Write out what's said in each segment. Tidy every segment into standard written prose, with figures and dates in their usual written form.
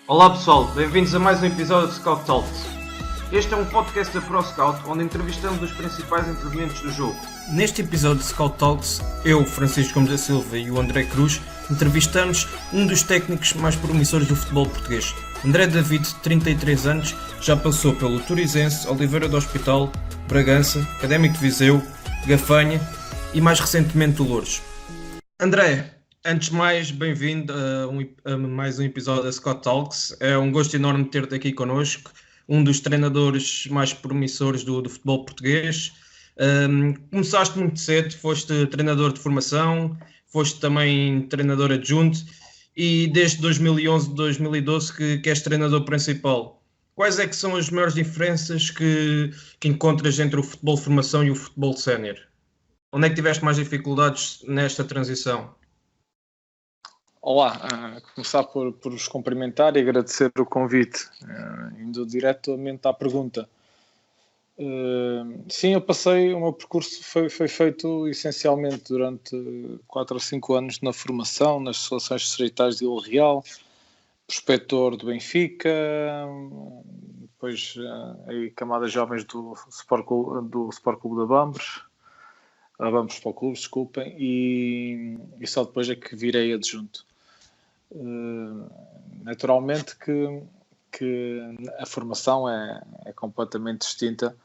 Olá pessoal, bem-vindos a mais um episódio de Scout Talks. Este é um podcast da ProScout onde entrevistamos os principais intervenientes do jogo. Neste episódio de Scout Talks, eu, Francisco Gomes da Silva e o André Cruz entrevistamos um dos técnicos mais promissores do futebol português. André David, de 33 anos, já passou pelo Turizense, Oliveira do Hospital, Bragança, Académico de Viseu, Gafanha e mais recentemente o Loures. André, antes de mais, bem-vindo a mais um episódio da Scout Talks. É um gosto enorme ter-te aqui connosco, um dos treinadores mais promissores do futebol português. Começaste muito cedo, foste treinador de formação, foste também treinador adjunto e desde 2011, 2012 que és treinador principal. Quais é que são as maiores diferenças que encontras entre o futebol de formação e o futebol sénior? Onde é que tiveste mais dificuldades nesta transição? Olá, começar por vos cumprimentar e agradecer o convite, indo diretamente à pergunta. Sim, o meu percurso foi feito essencialmente durante 4 ou 5 anos na formação, nas seleções distritais de Vila Real, prospector do Benfica, depois aí camadas jovens do Sport Clube da Bambos, Bambos Futebol Clube, desculpem, e só depois é que virei adjunto. Naturalmente que a formação é completamente distinta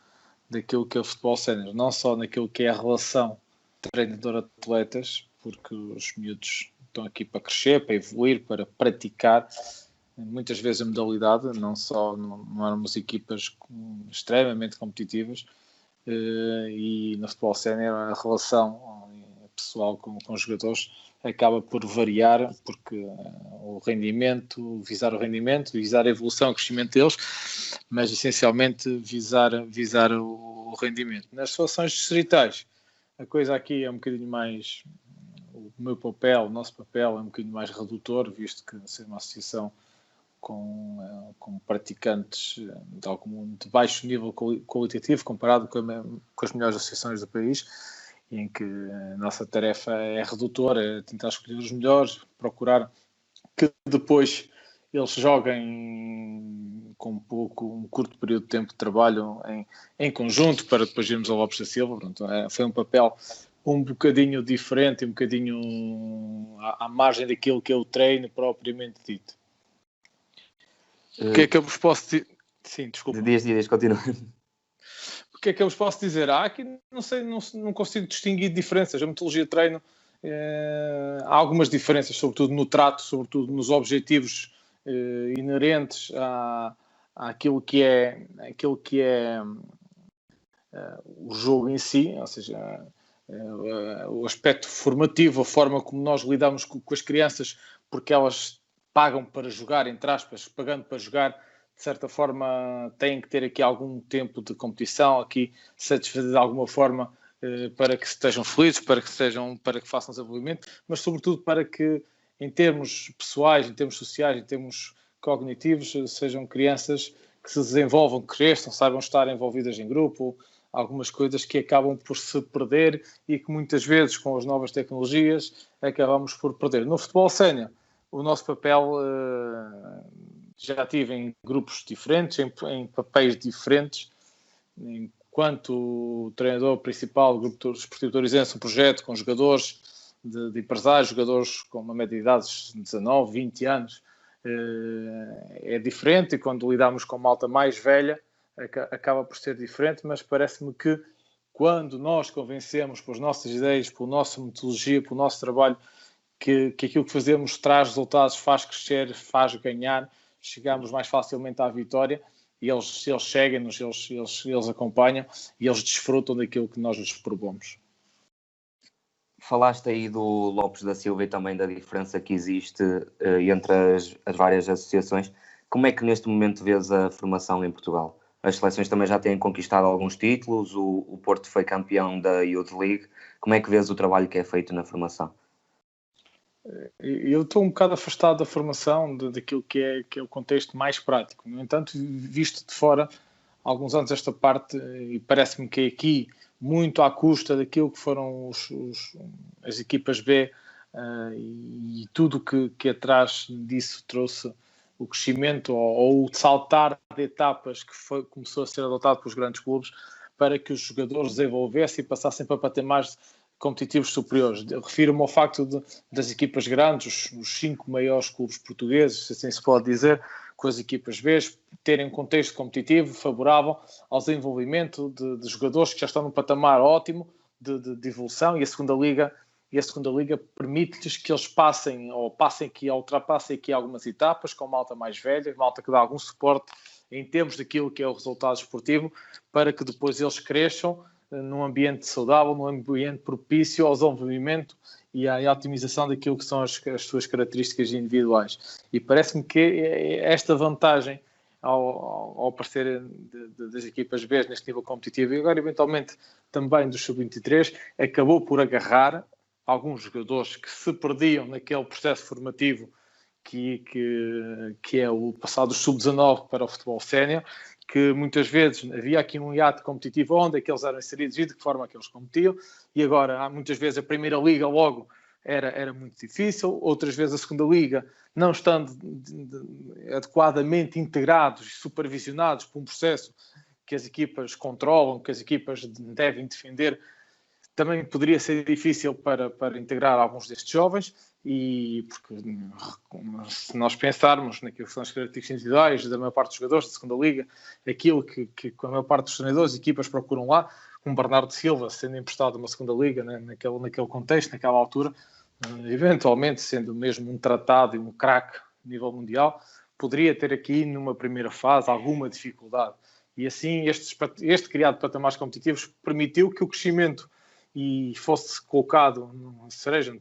daquilo que é o futebol sénior, não só naquilo que é a relação treinador-atletas, porque os miúdos estão aqui para crescer, para evoluir, para praticar muitas vezes a modalidade, não éramos equipas extremamente competitivas, e no futebol sénior a relação pessoal com os jogadores acaba por variar, porque visar a evolução, o crescimento deles, mas essencialmente visar o rendimento. Nas seleções distritais, a coisa aqui é um bocadinho mais, o nosso papel é um bocadinho mais redutor, visto que ser uma associação com praticantes de baixo nível qualitativo comparado com as melhores associações do país, em que a nossa tarefa é redutora, é tentar escolher os melhores, procurar que depois eles joguem com um curto período de tempo de trabalho em conjunto, para depois irmos ao Lopes da Silva. Pronto, foi um papel um bocadinho diferente, um bocadinho à margem daquilo que é o treino propriamente dito. O que é que eu vos posso dizer? Sim, desculpa. Dias, continua. O que é que eu vos posso dizer? Aqui não consigo distinguir diferenças. A metodologia de treino, há algumas diferenças, sobretudo no trato, sobretudo nos objetivos inerentes àquilo que é o jogo em si, ou seja, o aspecto formativo, a forma como nós lidamos com as crianças, porque elas pagam para jogar, entre aspas, pagando para jogar, de certa forma têm que ter aqui algum tempo de competição, aqui satisfazer de alguma forma para que estejam felizes, para que façam desenvolvimento, mas sobretudo para que em termos pessoais, em termos sociais, em termos cognitivos, sejam crianças que se desenvolvam, que cresçam, saibam estar envolvidas em grupo, algumas coisas que acabam por se perder e que muitas vezes com as novas tecnologias acabamos por perder. No futebol sénior, o nosso papel já tive em grupos diferentes, em papéis diferentes. Enquanto treinador principal do Grupo Esportivo Turizense, um projeto com jogadores de empresários, jogadores com uma média de idades de 19, 20 anos, é diferente, e quando lidamos com malta mais velha, acaba por ser diferente, mas parece-me que quando nós convencemos pelas nossas ideias, pela nossa metodologia, pelo nosso trabalho, que aquilo que fazemos traz resultados, faz crescer, faz ganhar, chegamos mais facilmente à vitória, e eles seguem-nos, eles acompanham e eles desfrutam daquilo que nós lhes propomos. Falaste aí do Lopes da Silva e também da diferença que existe entre as várias associações. Como é que neste momento vês a formação em Portugal? As seleções também já têm conquistado alguns títulos, o Porto foi campeão da Youth League. Como é que vês o trabalho que é feito na formação? Eu estou um bocado afastado da formação, daquilo que é o contexto mais prático. No entanto, visto de fora, há alguns anos esta parte, e parece-me que é aqui, muito à custa daquilo que foram as equipas B, e tudo que atrás disso trouxe o crescimento ou o saltar de etapas que começou a ser adotado pelos grandes clubes para que os jogadores desenvolvessem e passassem para patamares competitivos superiores. Refiro-me ao facto das equipas grandes, os 5 maiores clubes portugueses, se assim se pode dizer, com as equipas B, terem um contexto competitivo favorável ao desenvolvimento de jogadores que já estão num patamar ótimo de evolução, e a segunda liga permite-lhes que eles ultrapassem aqui algumas etapas, com malta mais velha, malta que dá algum suporte em termos daquilo que é o resultado esportivo, para que depois eles cresçam num ambiente saudável, num ambiente propício ao desenvolvimento e à otimização daquilo que são as suas características individuais. E parece-me que esta vantagem ao aparecer das equipas B neste nível competitivo, e agora eventualmente também do Sub-23, acabou por agarrar alguns jogadores que se perdiam naquele processo formativo que é o passado do Sub-19 para o futebol sénior, que muitas vezes havia aqui um hiato competitivo onde é que eles eram inseridos e de que forma é que eles competiam, e agora muitas vezes a primeira liga logo era muito difícil, outras vezes a segunda liga, não estando adequadamente integrados e supervisionados por um processo que as equipas controlam, que as equipas devem defender, também poderia ser difícil para integrar alguns destes jovens, e porque se nós pensarmos naquilo que são as características individuais da maior parte dos jogadores da segunda liga, aquilo que a maior parte dos treinadores e equipas procuram lá, como Bernardo Silva sendo emprestado a uma segunda liga, né, naquele contexto, naquela altura, eventualmente sendo mesmo um tratado e um craque a nível mundial, poderia ter aqui numa primeira fase alguma dificuldade, e assim este criado de patamares competitivos permitiu que o crescimento e fosse colocado no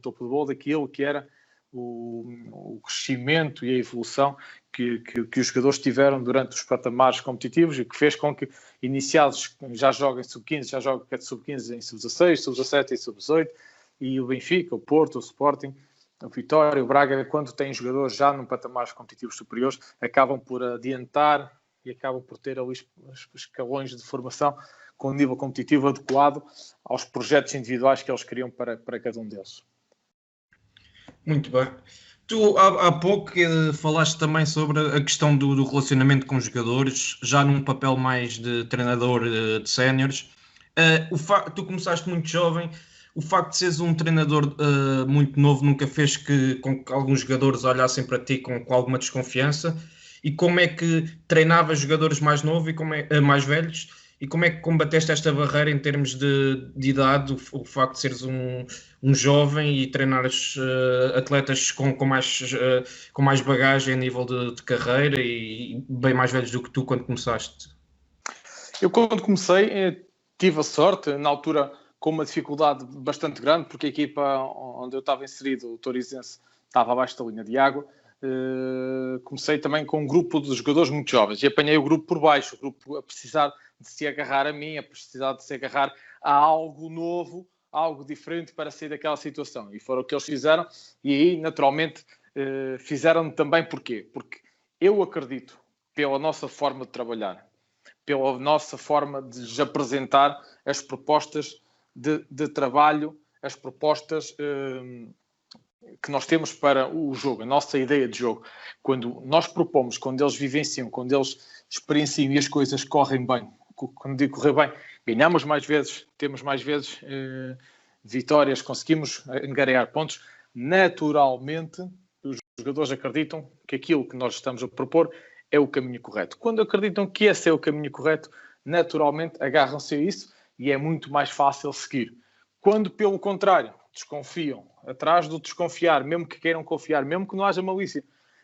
topo do bolo daquilo que era o crescimento e a evolução que os jogadores tiveram durante os patamares competitivos, e que fez com que iniciados já joguem sub-15, já jogam sub-15 em sub-16, sub-17 e sub-18, e o Benfica, o Porto, o Sporting, o Vitória, o Braga, quando têm jogadores já num patamares competitivos superiores, acabam por adiantar e acabam por ter ali os escalões de formação com um nível competitivo adequado aos projetos individuais que eles criam para cada um deles. Muito bem. Tu há pouco falaste também sobre a questão do relacionamento com os jogadores, já num papel mais de treinador de séniores. Tu começaste muito jovem, o facto de seres um treinador muito novo nunca fez com que alguns jogadores olhassem para ti com alguma desconfiança? E como é que treinavas jogadores mais novos e mais velhos? E como é que combateste esta barreira em termos de idade, o facto de seres um jovem e treinares atletas com mais bagagem a nível de carreira e bem mais velhos do que tu quando começaste? Eu quando comecei tive a sorte, na altura com uma dificuldade bastante grande, porque a equipa onde eu estava inserido, o Torizense, estava abaixo da linha de água. Comecei também com um grupo de jogadores muito jovens e apanhei o grupo por baixo, o grupo a precisar de se agarrar a mim, a precisar de se agarrar a algo novo, algo diferente para sair daquela situação. E foram o que eles fizeram, e aí, naturalmente, fizeram também porquê? Porque eu acredito, pela nossa forma de trabalhar, pela nossa forma de lhes apresentar as propostas de trabalho, as propostas que nós temos para o jogo, a nossa ideia de jogo. Quando nós propomos, quando eles vivenciam, quando eles experienciam e as coisas correm bem, quando digo correr bem, ganhamos mais vezes, temos mais vezes vitórias, conseguimos angariar pontos, naturalmente os jogadores acreditam que aquilo que nós estamos a propor é o caminho correto. Quando acreditam que esse é o caminho correto, naturalmente agarram-se a isso e é muito mais fácil seguir. Quando, pelo contrário, desconfiam, atrás do desconfiar, mesmo que queiram confiar, mesmo que não haja malícia,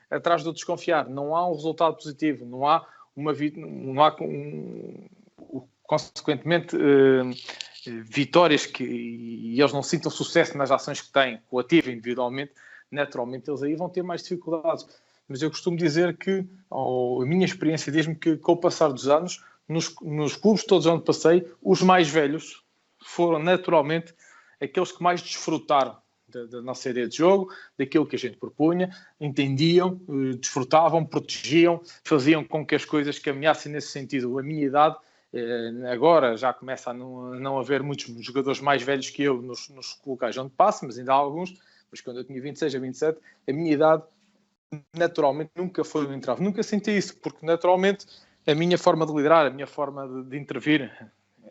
atrás do desconfiar, não há um resultado positivo, consequentemente, vitórias e eles não sintam sucesso nas ações que têm, coletivo e individualmente, naturalmente eles aí vão ter mais dificuldades. Mas eu costumo dizer que, a minha experiência diz-me que, com o passar dos anos, nos clubes todos onde passei, os mais velhos foram naturalmente aqueles que mais desfrutaram da nossa ideia de jogo, daquilo que a gente propunha, entendiam, desfrutavam, protegiam, faziam com que as coisas caminhassem nesse sentido. A minha idade, agora já começa a não haver muitos jogadores mais velhos que eu nos locais onde passo, mas ainda há alguns, mas quando eu tinha 26 a 27, a minha idade naturalmente nunca foi um entrave. Nunca senti isso, porque naturalmente a minha forma de liderar, a minha forma de intervir,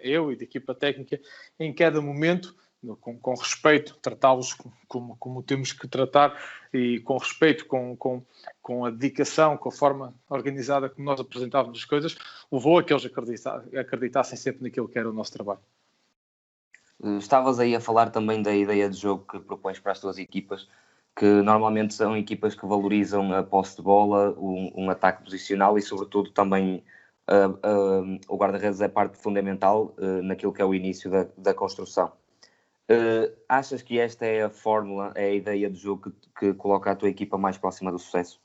eu e da equipa técnica, em cada momento, com respeito, tratá-los como temos que tratar, e com respeito, com a dedicação, com a forma organizada como nós apresentávamos as coisas, levou a que eles acreditassem sempre naquilo que era o nosso trabalho. Estavas aí a falar também da ideia de jogo que propões para as tuas equipas, que normalmente são equipas que valorizam a posse de bola, um ataque posicional e, sobretudo, também o guarda-redes é parte fundamental naquilo que é o início da construção. Achas que esta é a fórmula, é a ideia de jogo que coloca a tua equipa mais próxima do sucesso?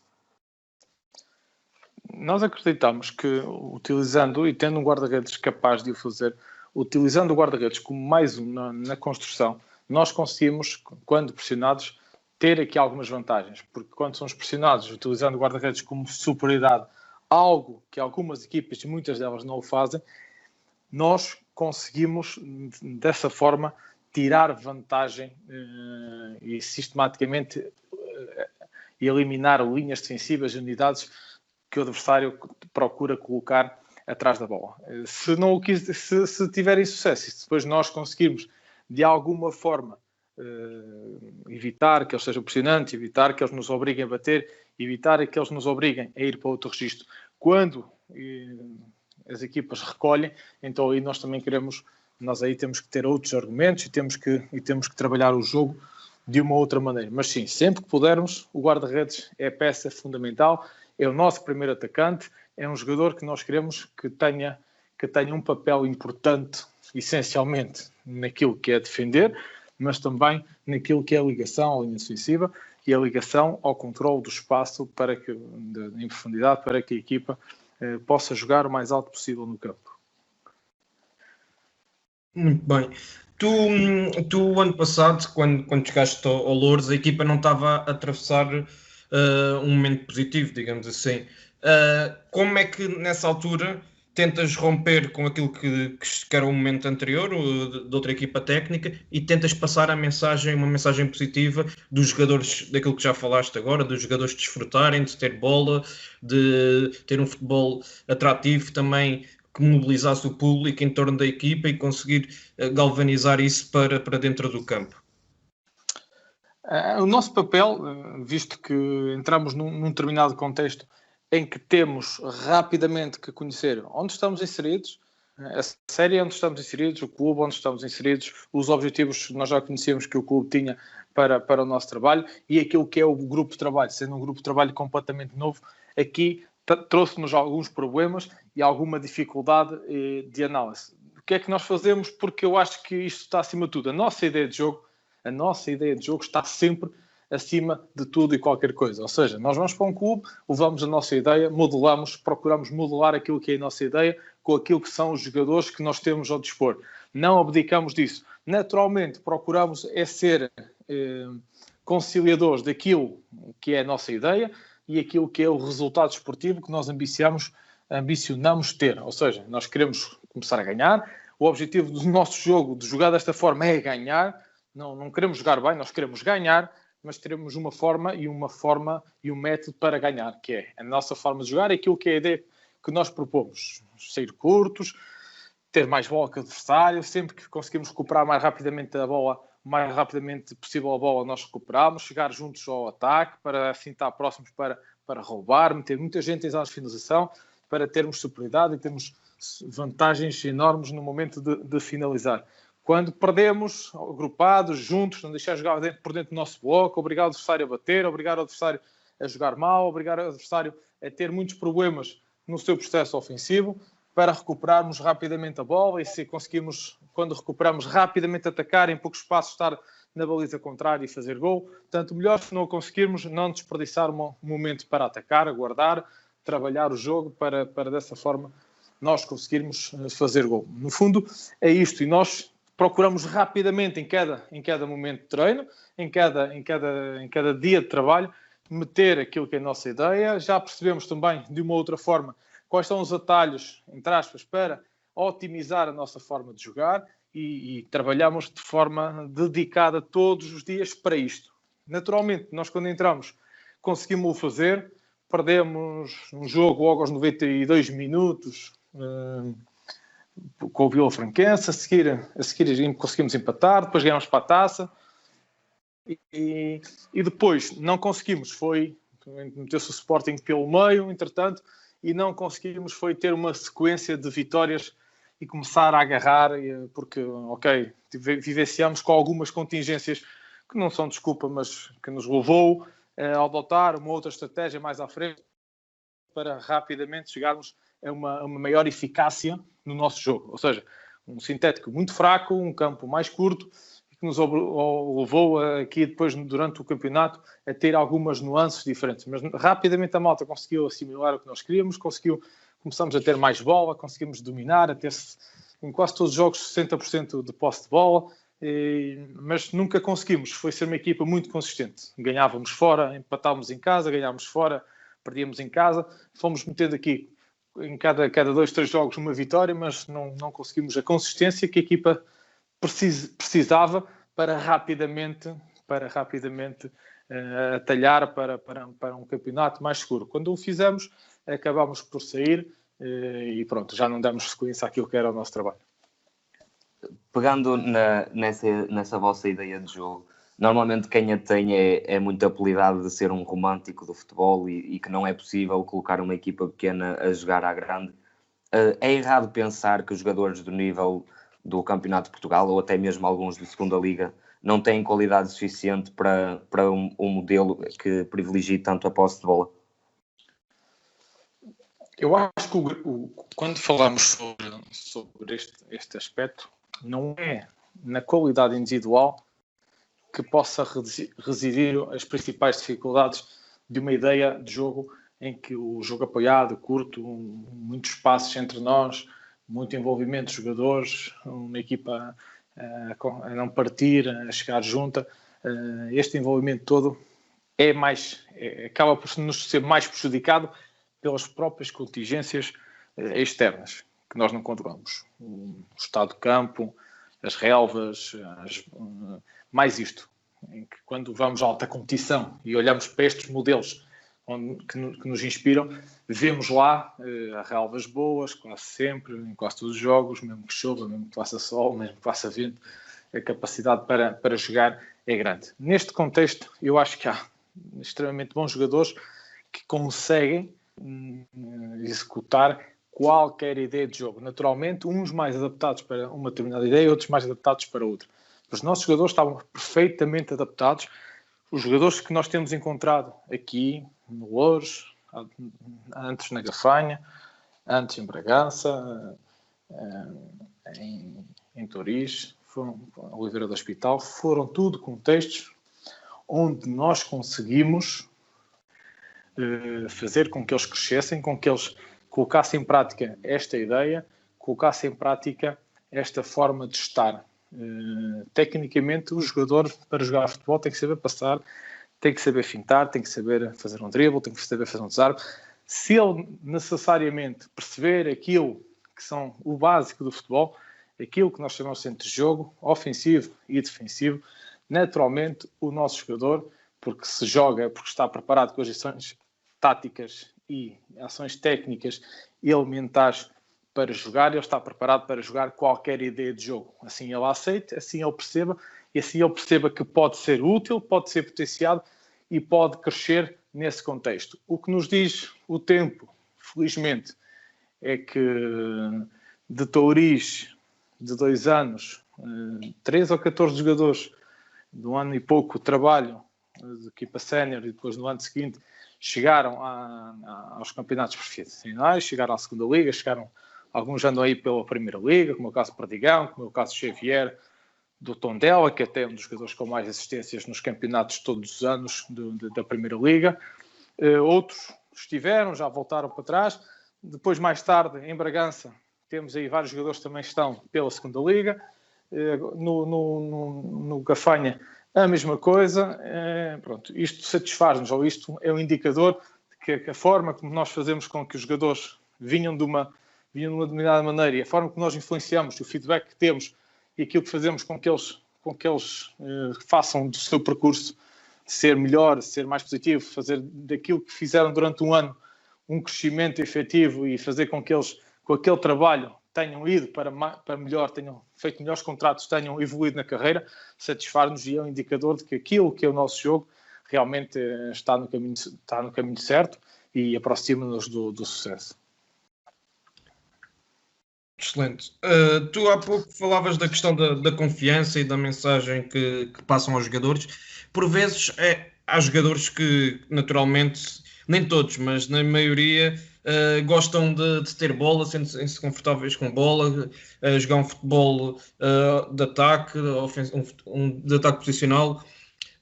Nós acreditamos que, utilizando e tendo um guarda-redes capaz de o fazer, utilizando o guarda-redes como mais um na construção, nós conseguimos, quando pressionados, ter aqui algumas vantagens. Porque quando somos pressionados, utilizando o guarda-redes como superioridade, algo que algumas equipas, e muitas delas não o fazem, nós conseguimos, dessa forma, tirar vantagem e sistematicamente eliminar linhas defensivas e unidades que o adversário procura colocar atrás da bola. Se tiverem sucesso, e se depois nós conseguirmos de alguma forma evitar que eles sejam pressionantes, evitar que eles nos obriguem a bater, evitar que eles nos obriguem a ir para outro registro, quando as equipas recolhem, então aí nós também nós aí temos que ter outros argumentos e temos que trabalhar o jogo de uma outra maneira. Mas sim, sempre que pudermos, o guarda-redes é a peça fundamental, é o nosso primeiro atacante, é um jogador que nós queremos que tenha um papel importante, essencialmente naquilo que é defender, mas também naquilo que é a ligação à linha defensiva e a ligação ao controle do espaço em profundidade, para que a equipa possa jogar o mais alto possível no campo. Muito bem. Tu ano passado, quando chegaste ao Loures, a equipa não estava a atravessar um momento positivo, digamos assim. Como é que nessa altura tentas romper com aquilo que era o momento anterior, de outra equipa técnica, e tentas passar uma mensagem positiva dos jogadores, daquilo que já falaste agora, dos jogadores desfrutarem, de ter bola, de ter um futebol atrativo também, que mobilizasse o público em torno da equipa e conseguir galvanizar isso para dentro do campo? O nosso papel, visto que entramos num determinado contexto em que temos rapidamente que conhecer onde estamos inseridos, a série onde estamos inseridos, o clube onde estamos inseridos, os objetivos que nós já conhecíamos que o clube tinha para o nosso trabalho e aquilo que é o grupo de trabalho, sendo um grupo de trabalho completamente novo, aqui trouxe-nos alguns problemas e alguma dificuldade de análise. O que é que nós fazemos? Porque eu acho que isto está acima de tudo. A nossa ideia de jogo está sempre acima de tudo e qualquer coisa. Ou seja, nós vamos para um clube, levamos a nossa ideia, procuramos modelar aquilo que é a nossa ideia com aquilo que são os jogadores que nós temos ao dispor. Não abdicamos disso. Naturalmente, procuramos ser conciliadores daquilo que é a nossa ideia e aquilo que é o resultado esportivo que nós ambicionamos ter. Ou seja, nós queremos começar a ganhar. O objetivo do nosso jogo, de jogar desta forma, é ganhar. Não queremos jogar bem, nós queremos ganhar, mas teremos uma forma e um método para ganhar, que é a nossa forma de jogar, aquilo que é a ideia que nós propomos. Sair curtos, ter mais bola que o adversário, sempre que conseguimos recuperar mais rapidamente a bola, o mais rapidamente possível a bola, nós recuperamos, chegar juntos ao ataque, para assim estar próximos para roubar, meter muita gente em zonas de finalização, para termos superioridade e termos vantagens enormes no momento de finalizar. Quando perdemos, agrupados, juntos, não deixar jogar por dentro do nosso bloco, obrigar o adversário a bater, obrigar o adversário a jogar mal, obrigar o adversário a ter muitos problemas no seu processo ofensivo, para recuperarmos rapidamente a bola e se conseguimos, quando recuperamos, rapidamente atacar, em pouco espaço estar na baliza contrária e fazer gol. Portanto, melhor se não conseguirmos, não desperdiçar um momento para atacar, aguardar, trabalhar o jogo para dessa forma nós conseguirmos fazer gol. No fundo, é isto. E nós procuramos rapidamente, em cada momento de treino, em cada dia de trabalho, meter aquilo que é a nossa ideia. Já percebemos também, de uma outra forma, quais são os atalhos, entre aspas, para otimizar a nossa forma de jogar e trabalhamos de forma dedicada todos os dias para isto. Naturalmente, nós quando entramos conseguimos fazer. Perdemos um jogo logo aos 92 minutos com o Vila Franquense. A seguir conseguimos empatar, depois ganhamos para a taça e depois não conseguimos, meteu-se o Sporting pelo meio, entretanto, e não conseguimos ter uma sequência de vitórias e começar a agarrar, porque, vivenciamos com algumas contingências que não são desculpa, mas que nos levou a adotar uma outra estratégia mais à frente para rapidamente chegarmos a uma maior eficácia no nosso jogo. Ou seja, um sintético muito fraco, um campo mais curto, que nos levou aqui depois, durante o campeonato, a ter algumas nuances diferentes. Mas rapidamente a malta conseguiu assimilar o que nós queríamos, começamos a ter mais bola, conseguimos dominar, a ter em quase todos os jogos 60% de posse de bola, mas nunca conseguimos. Foi ser uma equipa muito consistente. Ganhávamos fora, empatávamos em casa, ganhávamos fora, perdíamos em casa. Fomos metendo aqui em cada 2-3 jogos uma vitória, mas não conseguimos a consistência que a equipa precisava para rapidamente atalhar para um campeonato mais seguro. Quando o fizemos, acabámos por sair e pronto, já não damos sequência àquilo que era o nosso trabalho. Pegando nessa vossa ideia de jogo, normalmente quem a tem é muito apelidado de ser um romântico do futebol e que não é possível colocar uma equipa pequena a jogar à grande. É errado pensar que os jogadores do nível do Campeonato de Portugal, ou até mesmo alguns de Segunda Liga, não têm qualidade suficiente para um modelo que privilegie tanto a posse de bola? Eu acho que quando falamos sobre este aspecto, não é na qualidade individual que possa residir as principais dificuldades de uma ideia de jogo em que o jogo apoiado, curto, muitos passos entre nós, muito envolvimento de jogadores, uma equipa a não partir, a chegar junta. Este envolvimento todo acaba por nos ser mais prejudicado pelas próprias contingências externas, que nós não controlamos. O estado do campo, as relvas, mais isto, em que quando vamos à alta competição e olhamos para estes modelos que nos inspiram, vemos lá relvas boas, quase sempre, em quase todos os jogos, mesmo que chova, mesmo que faça sol, mesmo que faça vento, a capacidade para jogar é grande. Neste contexto, eu acho que há extremamente bons jogadores que conseguem executar qualquer ideia de jogo. Naturalmente, uns mais adaptados para uma determinada ideia, outros mais adaptados para outra. Os nossos jogadores estavam perfeitamente adaptados. Os jogadores que nós temos encontrado aqui, no Louros, antes na Gafanha, antes em Bragança, em Toriz, Oliveira do Hospital, foram tudo contextos onde nós conseguimos fazer com que eles crescessem, com que eles colocassem em prática esta ideia, colocassem em prática esta forma de estar. Tecnicamente, o jogador, para jogar futebol, tem que saber passar, tem que saber fintar, tem que saber fazer um drible, tem que saber fazer um desarme. Se ele necessariamente perceber aquilo que são o básico do futebol, aquilo que nós chamamos de centro de jogo, ofensivo e defensivo, naturalmente o nosso jogador, porque se joga, porque está preparado com as ações táticas e ações técnicas e elementares para jogar, ele está preparado para jogar qualquer ideia de jogo. Assim ele aceita, assim ele perceba, e assim ele perceba que pode ser útil, pode ser potenciado e pode crescer nesse contexto. O que nos diz o tempo, felizmente, é que de Touriz, de 2 anos, 13 ou 14 jogadores, de um ano e pouco de trabalho, de equipa sénior, e depois no ano seguinte chegaram aos campeonatos profissionais, chegaram à segunda liga, alguns andam aí pela primeira liga, como é o caso de Perdigão, como é o caso de Xavier, do Tondela, que até é um dos jogadores com mais assistências nos campeonatos todos os anos da primeira liga. Outros estiveram, já voltaram para trás. Depois, mais tarde, em Bragança, temos aí vários jogadores que também estão pela segunda liga. No Gafanha, a mesma coisa. Pronto, isto satisfaz-nos, ou isto é um indicador de que a forma como nós fazemos com que os jogadores vinham de uma determinada maneira e a forma como nós influenciamos, o feedback que temos e aquilo que fazemos com que eles façam do seu percurso ser melhor, ser mais positivo, fazer daquilo que fizeram durante um ano um crescimento efetivo e fazer com que eles, com aquele trabalho, tenham ido para melhor, tenham feito melhores contratos, tenham evoluído na carreira, satisfaz-nos e é um indicador de que aquilo que é o nosso jogo realmente está no caminho certo e aproxima-nos do sucesso. Excelente. Tu há pouco falavas da questão da confiança e da mensagem que passam aos jogadores. Por vezes há jogadores que naturalmente, nem todos, mas na maioria, gostam de ter bola, sentem-se confortáveis com bola, jogar um futebol de ataque, de ataque posicional,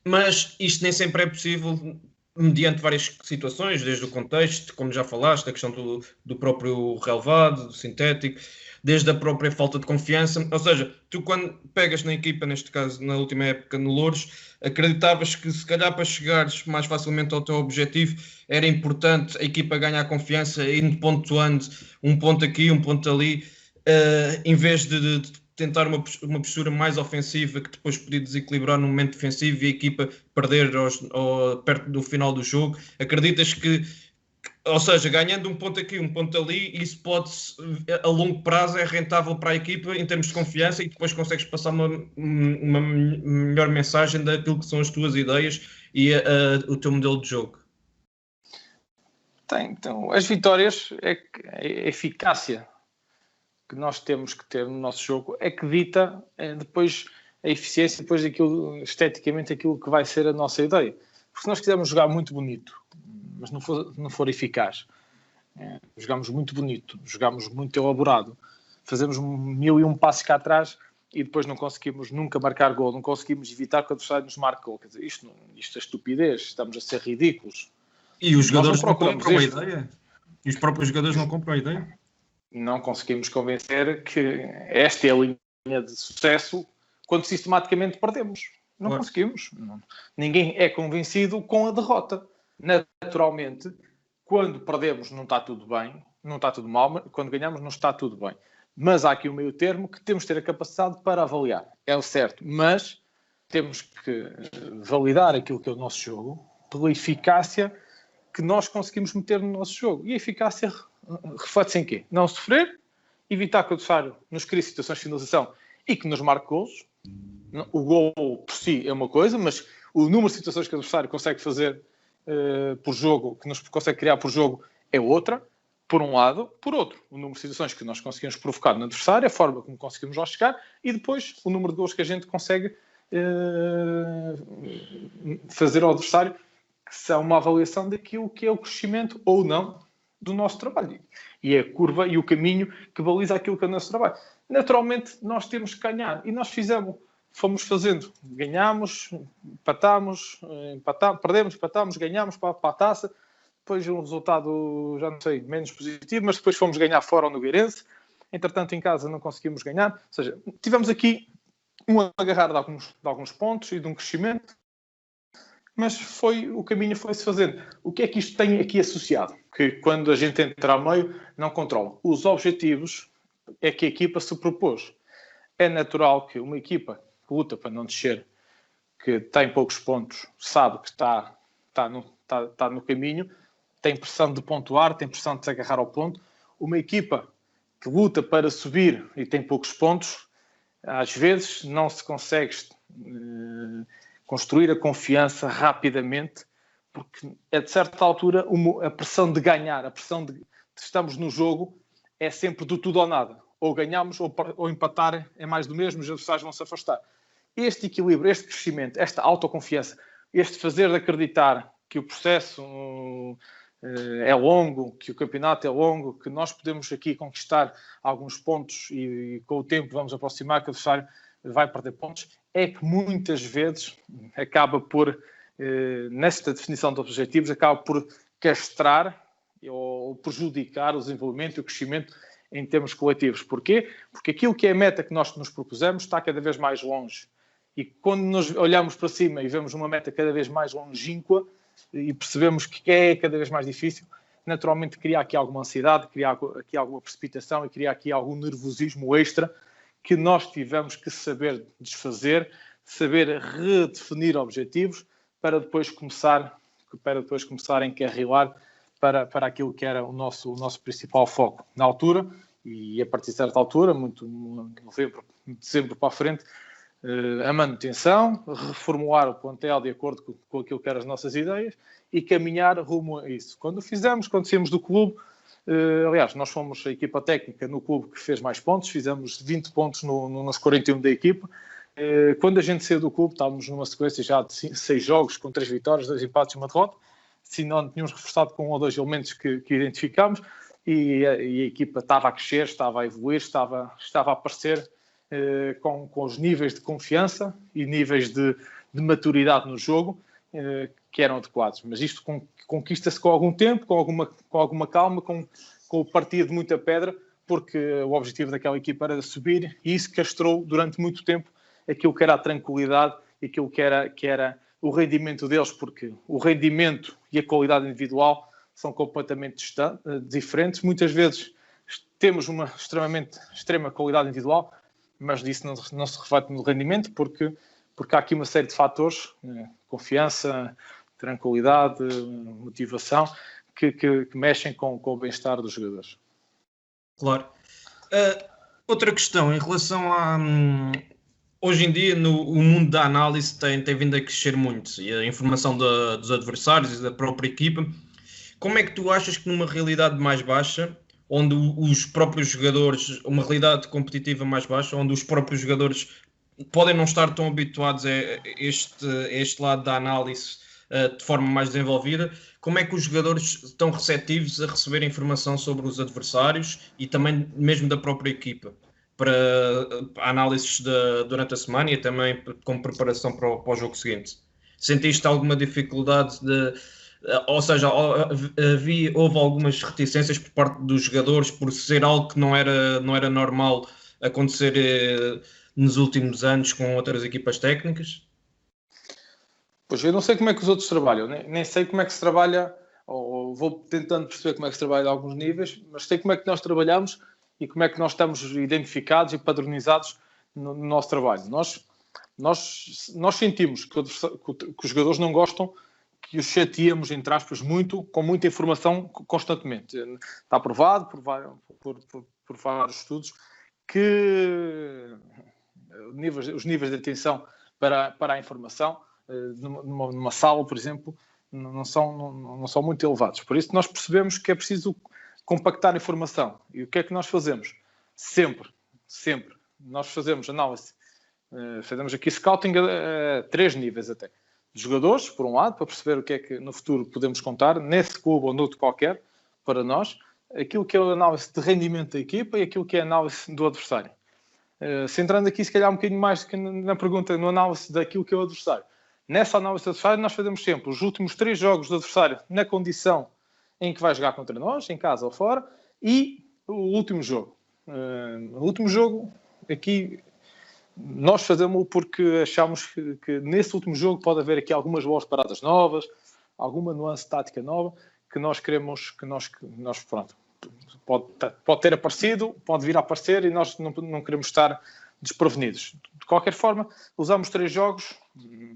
mas isto nem sempre é possível mediante várias situações, desde o contexto, como já falaste, a questão do próprio relevado, do sintético, desde a própria falta de confiança. Ou seja, tu quando pegas na equipa, neste caso na última época no Louros, acreditavas que se calhar para chegares mais facilmente ao teu objetivo era importante a equipa ganhar confiança, indo pontuando um ponto aqui, um ponto ali, em vez de tentar uma postura mais ofensiva que depois podia desequilibrar no momento defensivo e a equipa perder perto do final do jogo. Acreditas que, ou seja, ganhando um ponto aqui, um ponto ali, isso pode, a longo prazo, é rentável para a equipa em termos de confiança e depois consegues passar uma melhor mensagem daquilo que são as tuas ideias e o teu modelo de jogo? Então, as vitórias, a eficácia que nós temos que ter no nosso jogo é que dita depois a eficiência, depois esteticamente aquilo que vai ser a nossa ideia. Porque se nós quisermos jogar muito bonito, mas não for eficaz, jogamos muito bonito, jogamos muito elaborado, fazemos 1001 passos cá atrás e depois não conseguimos nunca marcar gol, não conseguimos evitar que o adversário nos marque gol. Quer dizer, isto é estupidez, estamos a ser ridículos. E os jogadores não compram a ideia? E os próprios jogadores não compram a ideia? Não conseguimos convencer que esta é a linha de sucesso quando sistematicamente perdemos. Não conseguimos. Ninguém é convencido com a derrota. Naturalmente, quando perdemos não está tudo bem, não está tudo mal, quando ganhamos não está tudo bem. Mas há aqui um meio termo que temos de ter a capacidade para avaliar. É o certo, mas temos que validar aquilo que é o nosso jogo pela eficácia que nós conseguimos meter no nosso jogo. E a eficácia reflete-se em quê? Não sofrer, evitar que o adversário nos crie situações de finalização e que nos marque golos. O gol por si é uma coisa, mas o número de situações que o adversário consegue fazer por jogo, que nos consegue criar por jogo, é outra, por um lado. Por outro, o número de situações que nós conseguimos provocar no adversário, a forma como conseguimos lá chegar, e depois o número de gols que a gente consegue fazer ao adversário, que são uma avaliação daquilo que é o crescimento ou não do nosso trabalho. E é a curva e o caminho que baliza aquilo que é o nosso trabalho. Naturalmente, nós temos que ganhar. E nós fomos fazendo. Ganhámos, empatámos, perdemos, empatámos, ganhámos para a taça. Depois um resultado, já não sei, menos positivo, mas depois fomos ganhar fora ao Nogueirense. Entretanto, em casa não conseguimos ganhar. Ou seja, tivemos aqui um agarrar de alguns pontos e de um crescimento. Mas o caminho foi-se fazendo. O que é que isto tem aqui associado? Que quando a gente entra ao meio, não controla. Os objetivos é que a equipa se propôs. É natural que uma equipa que luta para não descer, que tem poucos pontos, sabe que está no caminho, tem pressão de pontuar, tem pressão de se agarrar ao ponto. Uma equipa que luta para subir e tem poucos pontos, às vezes não se consegue construir a confiança rapidamente, porque é de certa altura a pressão de ganhar, a pressão de estamos no jogo é sempre do tudo ou nada. Ou ganhamos ou empatar é mais do mesmo, os adversários vão se afastar. Este equilíbrio, este crescimento, esta autoconfiança, este fazer de acreditar que o processo é longo, que o campeonato é longo, que nós podemos aqui conquistar alguns pontos e com o tempo vamos aproximar que o adversário vai perder pontos, é que muitas vezes acaba por, nesta definição de objetivos, acaba por castrar ou prejudicar o desenvolvimento e o crescimento em termos coletivos. Porquê? Porque aquilo que é a meta que nós nos propusemos está cada vez mais longe. E quando nos olhamos para cima e vemos uma meta cada vez mais longínqua e percebemos que é cada vez mais difícil, naturalmente cria aqui alguma ansiedade, cria aqui alguma precipitação e cria aqui algum nervosismo extra que nós tivemos que saber desfazer, saber redefinir objetivos, para depois começar a encarrilar para aquilo que era o nosso principal foco. Na altura, e a partir de certa altura, muito novembro, dezembro para a frente, a manutenção, reformular o plantel de acordo com aquilo que eram as nossas ideias e caminhar rumo a isso. Quando o fizemos, quando saímos do clube, aliás, nós fomos a equipa técnica no clube que fez mais pontos, fizemos 20 pontos nos 41 da equipa. Quando a gente saiu do clube, estávamos numa sequência já de 6 jogos, com 3 vitórias, 2 empates e uma derrota. Se não tínhamos reforçado com 1 ou 2 elementos que identificámos, e a equipa estava a crescer, estava a evoluir, estava a aparecer com os níveis de confiança e níveis de maturidade no jogo que eram adequados. Mas isto conquista-se com algum tempo, com alguma calma, com o partir de muita pedra, porque o objetivo daquela equipa era subir, e isso castrou durante muito tempo aquilo que era a tranquilidade e aquilo que era o rendimento deles, porque o rendimento e a qualidade individual são completamente diferentes. Muitas vezes temos uma extrema qualidade individual, mas disso não se reflete no rendimento, porque há aqui uma série de fatores, confiança, tranquilidade, motivação, que mexem com o bem-estar dos jogadores. Claro. Outra questão, em relação a... hoje em dia, o mundo da análise tem vindo a crescer muito, e a informação dos adversários e da própria equipa. Como é que tu achas que numa realidade mais baixa, onde os próprios jogadores, uma realidade competitiva mais baixa, onde os próprios jogadores podem não estar tão habituados a este lado da análise de forma mais desenvolvida, como é que os jogadores estão receptivos a receber informação sobre os adversários e também mesmo da própria equipa, para análises durante a semana e também como preparação para o jogo seguinte? Sentiste alguma dificuldade ou seja, houve algumas reticências por parte dos jogadores por ser algo que não era normal acontecer nos últimos anos com outras equipas técnicas? Pois eu não sei como é que os outros trabalham, nem sei como é que se trabalha, ou vou tentando perceber como é que se trabalha a alguns níveis, mas sei como é que nós trabalhamos e como é que nós estamos identificados e padronizados no nosso trabalho. Nós sentimos que os jogadores não gostam que os chateamos, entre aspas, com muita informação constantemente. Está provado por vários estudos que os níveis de atenção para a informação numa sala, por exemplo, não são muito elevados. Por isso nós percebemos que é preciso compactar a informação. E o que é que nós fazemos? Sempre. Nós fazemos análise, fazemos aqui scouting a 3 níveis até. De jogadores, por um lado, para perceber o que é que no futuro podemos contar, nesse clube ou noutro qualquer, para nós, aquilo que é a análise de rendimento da equipa e aquilo que é a análise do adversário. Centrando aqui, se calhar, um bocadinho mais que na pergunta, no análise daquilo que é o adversário. Nessa análise do adversário, nós fazemos sempre os últimos 3 jogos do adversário na condição em que vai jogar contra nós, em casa ou fora, e o último jogo. O último jogo, aqui... Nós fazemos porque achamos que nesse último jogo pode haver aqui algumas boas paradas novas, alguma nuance tática nova que nós queremos, pronto, pode ter aparecido, pode vir a aparecer e nós não queremos estar desprevenidos. De qualquer forma, usamos 3 jogos,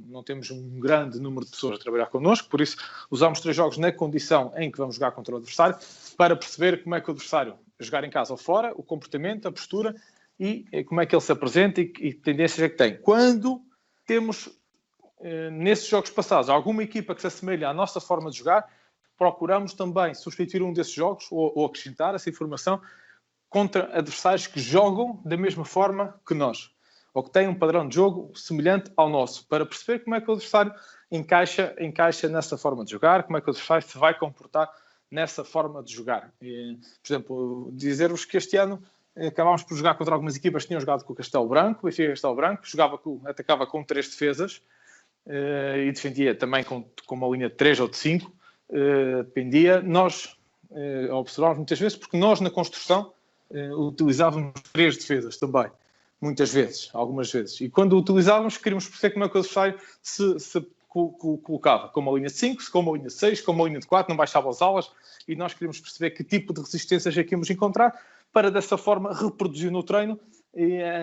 não temos um grande número de pessoas a trabalhar connosco, por isso usamos 3 jogos na condição em que vamos jogar contra o adversário, para perceber como é que o adversário, jogar em casa ou fora, o comportamento, a postura, e como é que ele se apresenta e que tendências é que tem. Quando temos, nesses jogos passados, alguma equipa que se assemelha à nossa forma de jogar, procuramos também substituir um desses jogos ou acrescentar essa informação contra adversários que jogam da mesma forma que nós, ou que têm um padrão de jogo semelhante ao nosso, para perceber como é que o adversário encaixa nessa forma de jogar, como é que o adversário se vai comportar nessa forma de jogar. Por exemplo, dizer-vos que este ano acabámos por jogar contra algumas equipas que tinham jogado com o Castelo Branco, o Benfica Castelo Branco, atacava com 3 defesas e defendia também com uma linha de 3 ou de 5, dependia. Nós observávamos muitas vezes, porque nós na construção utilizávamos 3 defesas também, muitas vezes, algumas vezes. E quando utilizávamos, queríamos perceber como é que o adversário se colocava, com uma linha de 5, com uma linha de 6, com uma linha de 4, não baixava as alas, e nós queríamos perceber que tipo de resistências é que íamos encontrar, para dessa forma reproduzir no treino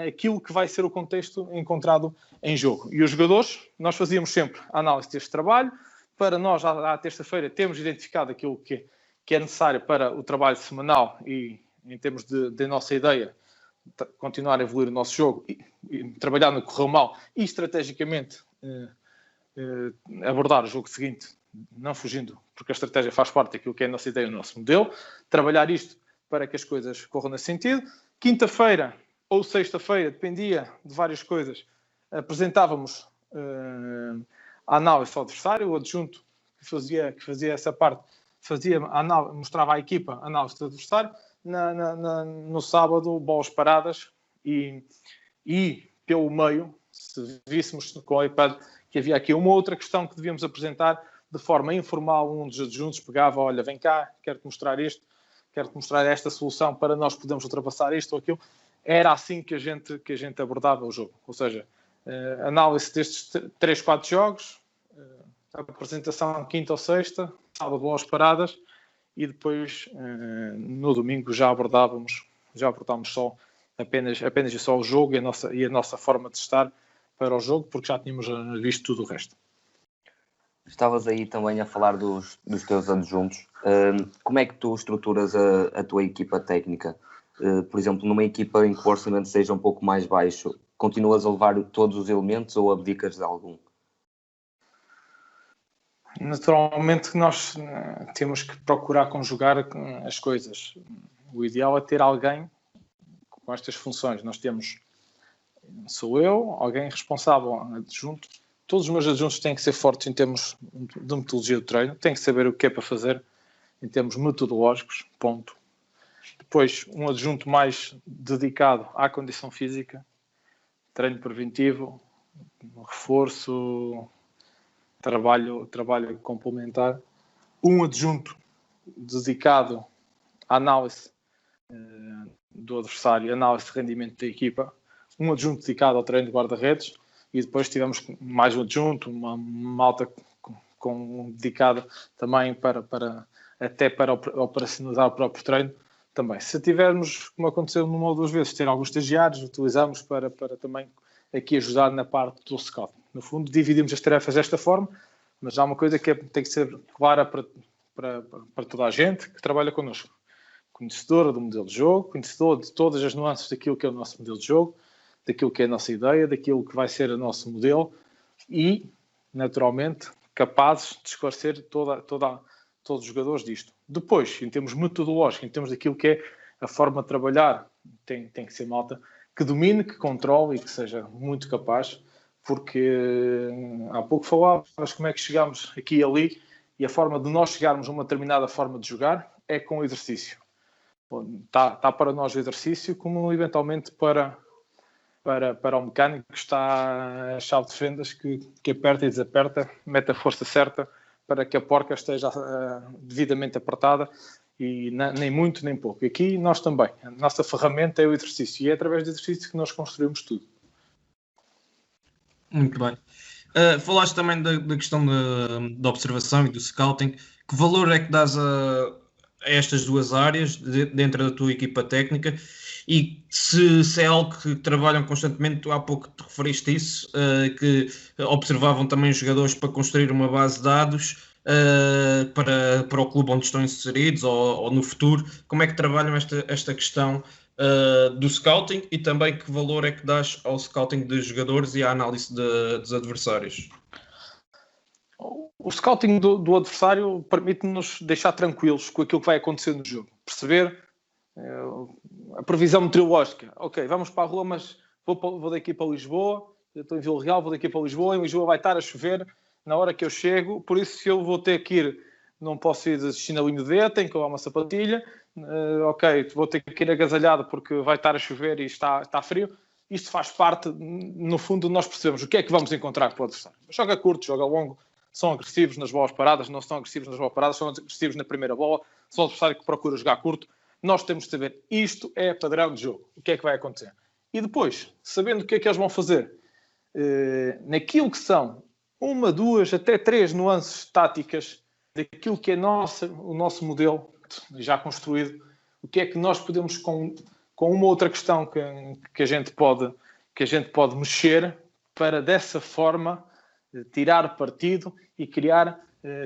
aquilo que vai ser o contexto encontrado em jogo. E os jogadores, nós fazíamos sempre a análise deste trabalho. Para nós, à terça-feira, temos identificado aquilo que é necessário para o trabalho semanal e, em termos de nossa ideia, continuar a evoluir o nosso jogo e trabalhar no que correu mal e, estrategicamente, abordar o jogo seguinte, não fugindo, porque a estratégia faz parte daquilo que é a nossa ideia, o nosso modelo. Trabalhar isto para que as coisas corram nesse sentido. Quinta-feira ou sexta-feira, dependia de várias coisas, apresentávamos a análise ao adversário, o adjunto que fazia essa parte, mostrava à equipa a análise do adversário. No sábado, bolas paradas e pelo meio, se víssemos com o iPad que havia aqui uma outra questão que devíamos apresentar de forma informal, um dos adjuntos pegava, olha, vem cá, quero-te mostrar isto, quero-te mostrar esta solução para nós podermos ultrapassar isto ou aquilo. Era assim que a gente abordava o jogo. Ou seja, análise destes 3, 4 jogos, apresentação quinta ou sexta, sábado bolas paradas e depois no domingo já abordámos só apenas e só o jogo e a nossa forma de estar para o jogo, porque já tínhamos visto tudo o resto. Estavas aí também a falar dos teus adjuntos. Como é que tu estruturas a tua equipa técnica? Por exemplo, numa equipa em que o orçamento seja um pouco mais baixo, continuas a levar todos os elementos ou abdicas de algum? Naturalmente nós temos que procurar conjugar as coisas. O ideal é ter alguém com estas funções. Sou eu, alguém responsável, adjunto. Todos os meus adjuntos têm que ser fortes em termos de metodologia do treino, têm que saber o que é para fazer em termos metodológicos, ponto. Depois, um adjunto mais dedicado à condição física, treino preventivo, reforço, trabalho complementar. Um adjunto dedicado à análise do adversário, análise de rendimento da equipa. Um adjunto dedicado ao treino de guarda-redes. E depois tivemos mais um adjunto, uma malta dedicada também para operacionalizar o próprio treino. Também, se tivermos, como aconteceu numa ou duas vezes, ter alguns estagiários, utilizamos para também aqui ajudar na parte do scout. No fundo, dividimos as tarefas desta forma, mas há uma coisa que tem que ser clara para toda a gente que trabalha connosco. Conhecedora do modelo de jogo, conhecedor de todas as nuances daquilo que é o nosso modelo de jogo, daquilo que é a nossa ideia, daquilo que vai ser o nosso modelo e, naturalmente, capazes de esclarecer todos os jogadores disto. Depois, em termos metodológicos, em termos daquilo que é a forma de trabalhar, tem que ser malta que domine, que controle e que seja muito capaz, porque há pouco falávamos como é que chegamos aqui e ali e a forma de nós chegarmos a uma determinada forma de jogar é com o exercício. Está para nós o exercício como eventualmente para o mecânico que está a chave de fendas que aperta e desaperta, mete a força certa para que a porca esteja devidamente apertada e nem muito nem pouco. Aqui nós também. A nossa ferramenta é o exercício e é através do exercício que nós construímos tudo. Muito bem. Falaste também da questão da observação e do scouting. Que valor é que dás a estas duas áreas dentro da tua equipa técnica? E se é algo que trabalham constantemente, tu há pouco te referiste isso, que observavam também os jogadores para construir uma base de dados para o clube onde estão inseridos ou no futuro. Como é que trabalham esta questão do scouting e também que valor é que dás ao scouting de jogadores e à análise dos adversários? O scouting do adversário permite-nos deixar tranquilos com aquilo que vai acontecer no jogo. Perceber a previsão meteorológica. Ok, vamos para a rua, mas vou daqui para Lisboa, eu estou em Vila Real, vou daqui para Lisboa, em Lisboa vai estar a chover na hora que eu chego, por isso se eu vou ter que ir, não posso ir de chinelinho de dedo, tenho que levar uma sapatilha, ok, vou ter que ir agasalhado porque vai estar a chover e está frio. Isto faz parte, no fundo, nós percebemos o que é que vamos encontrar com o adversário. Joga curto, joga longo, são agressivos nas bolas paradas, não são agressivos nas bolas paradas, são agressivos na primeira bola, são adversário que procura jogar curto. Nós temos de saber, isto é padrão de jogo, o que é que vai acontecer. E depois, sabendo o que é que eles vão fazer, naquilo que são uma, duas, até três nuances táticas daquilo que é o nosso modelo já construído, o que é que nós podemos com uma outra questão que a gente pode mexer para dessa forma tirar partido e criar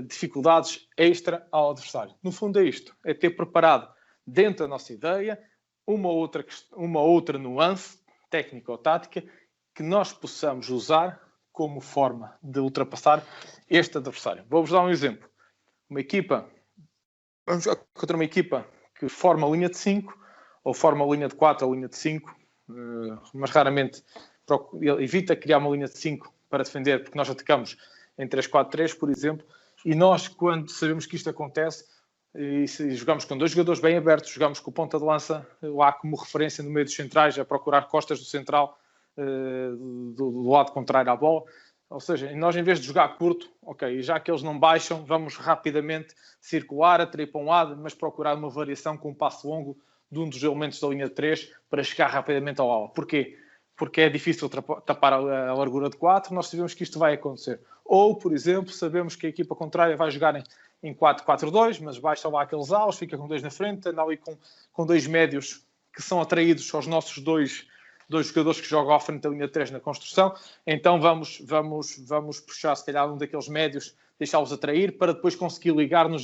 dificuldades extra ao adversário. No fundo é isto, é ter preparado dentro da nossa ideia uma outra nuance técnica ou tática que nós possamos usar como forma de ultrapassar este adversário. Vou-vos dar um exemplo. Vamos jogar contra uma equipa que forma a linha de 5 ou forma a linha de 4 ou a linha de 5, mas raramente evita criar uma linha de 5 para defender, porque nós atacamos em 3-4-3, por exemplo, e nós, quando sabemos que isto acontece, e jogamos com 2 jogadores bem abertos, jogamos com o ponta de lança lá como referência no meio dos centrais, a procurar costas do central do lado contrário à bola. Ou seja, nós, em vez de jogar curto, ok, já que eles não baixam, vamos rapidamente circular, atrair para um lado, mas procurar uma variação com um passo longo de um dos elementos da linha de 3 para chegar rapidamente ao ala. Porquê? Porque é difícil tapar a largura de 4, nós sabemos que isto vai acontecer. Ou, por exemplo, sabemos que a equipa contrária vai jogar em 4-4-2, mas baixa lá aqueles alas, fica com 2 na frente, anda ali com 2 médios que são atraídos aos nossos dois jogadores que jogam à frente da linha 3 na construção. Então vamos puxar, se calhar, um daqueles médios, deixá-los atrair, para depois conseguir ligar nos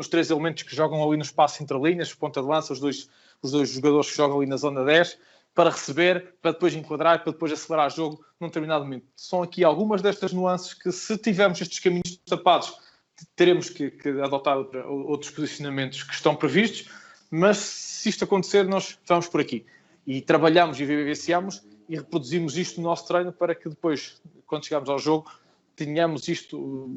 3 elementos que jogam ali no espaço entre linhas, ponta de lança, os dois jogadores que jogam ali na zona 10, para receber, para depois enquadrar, para depois acelerar o jogo num determinado momento. São aqui algumas destas nuances que, se tivermos estes caminhos tapados, teremos que adotar outros posicionamentos que estão previstos, mas se isto acontecer, nós vamos por aqui. E trabalhamos e vivenciamos e reproduzimos isto no nosso treino para que depois, quando chegarmos ao jogo, tenhamos isto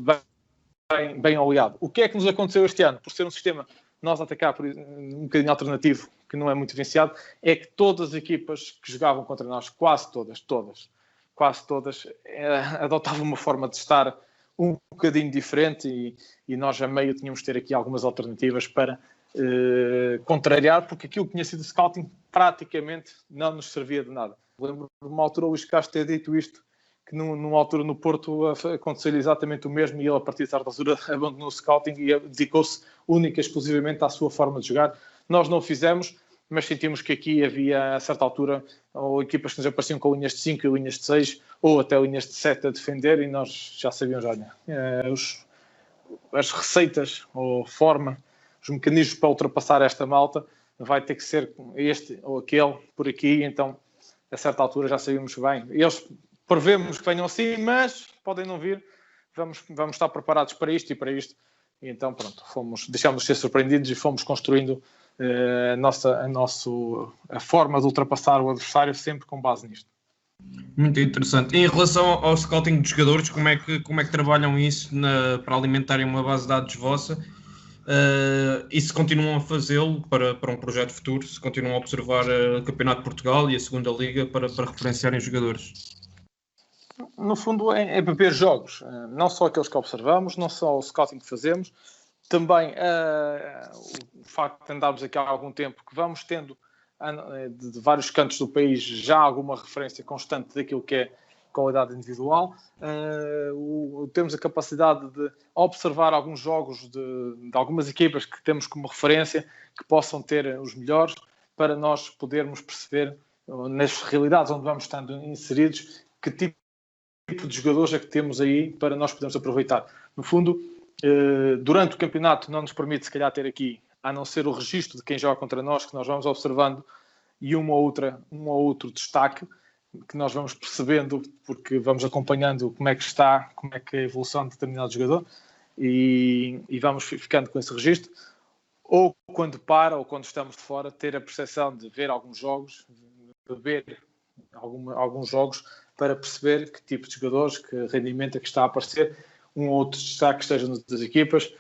bem oleado. O que é que nos aconteceu este ano? Por ser um sistema, nós a atacar um bocadinho alternativo, que não é muito vivenciado, é que todas as equipas que jogavam contra nós, quase todas, adotavam uma forma de estar um bocadinho diferente e nós a meio tínhamos de ter aqui algumas alternativas para contrariar, porque aquilo que tinha sido scouting praticamente não nos servia de nada. Lembro de uma altura o Luís Castro ter dito isto, que numa altura no Porto aconteceu exatamente o mesmo e ele, a partir de certa altura, abandonou o scouting e dedicou-se única e exclusivamente à sua forma de jogar. Nós não o fizemos, mas sentimos que aqui havia, a certa altura, ou equipas que nos apareciam com linhas de 5 e linhas de 6, ou até linhas de 7 a defender, e nós já sabíamos, olha, as receitas ou forma, os mecanismos para ultrapassar esta malta vai ter que ser este ou aquele por aqui. Então, a certa altura já sabíamos bem. Eles prevemos que venham assim, mas podem não vir. Vamos estar preparados para isto e para isto. E então, pronto, deixámos de ser surpreendidos e fomos construindo a forma de ultrapassar o adversário sempre com base nisto. Muito interessante. Em relação ao scouting dos jogadores, como é que trabalham isso para alimentarem uma base de dados vossa? E se continuam a fazê-lo para um projeto futuro, se continuam a observar o Campeonato de Portugal e a Segunda Liga para referenciarem jogadores? No fundo é beber jogos, não só aqueles que observamos, não só o scouting que fazemos, também o facto de andarmos aqui há algum tempo, que vamos tendo de vários cantos do país já alguma referência constante daquilo que é qualidade individual. Temos a capacidade de observar alguns jogos de algumas equipas que temos como referência, que possam ter os melhores, para nós podermos perceber, nas realidades onde vamos estando inseridos, que tipo de jogadores é que temos aí para nós podermos aproveitar. No fundo, durante o campeonato não nos permite, se calhar, ter aqui, a não ser o registro de quem joga contra nós, que nós vamos observando, e um ou outro destaque, que nós vamos percebendo, porque vamos acompanhando como é que está, como é que é a evolução de determinado jogador, e vamos ficando com esse registro. Ou quando ou quando estamos de fora, ter a percepção de ver alguns jogos, de ver alguns jogos, para perceber que tipo de jogadores, que rendimento é que está a aparecer, um ou outro destaque que esteja das equipas,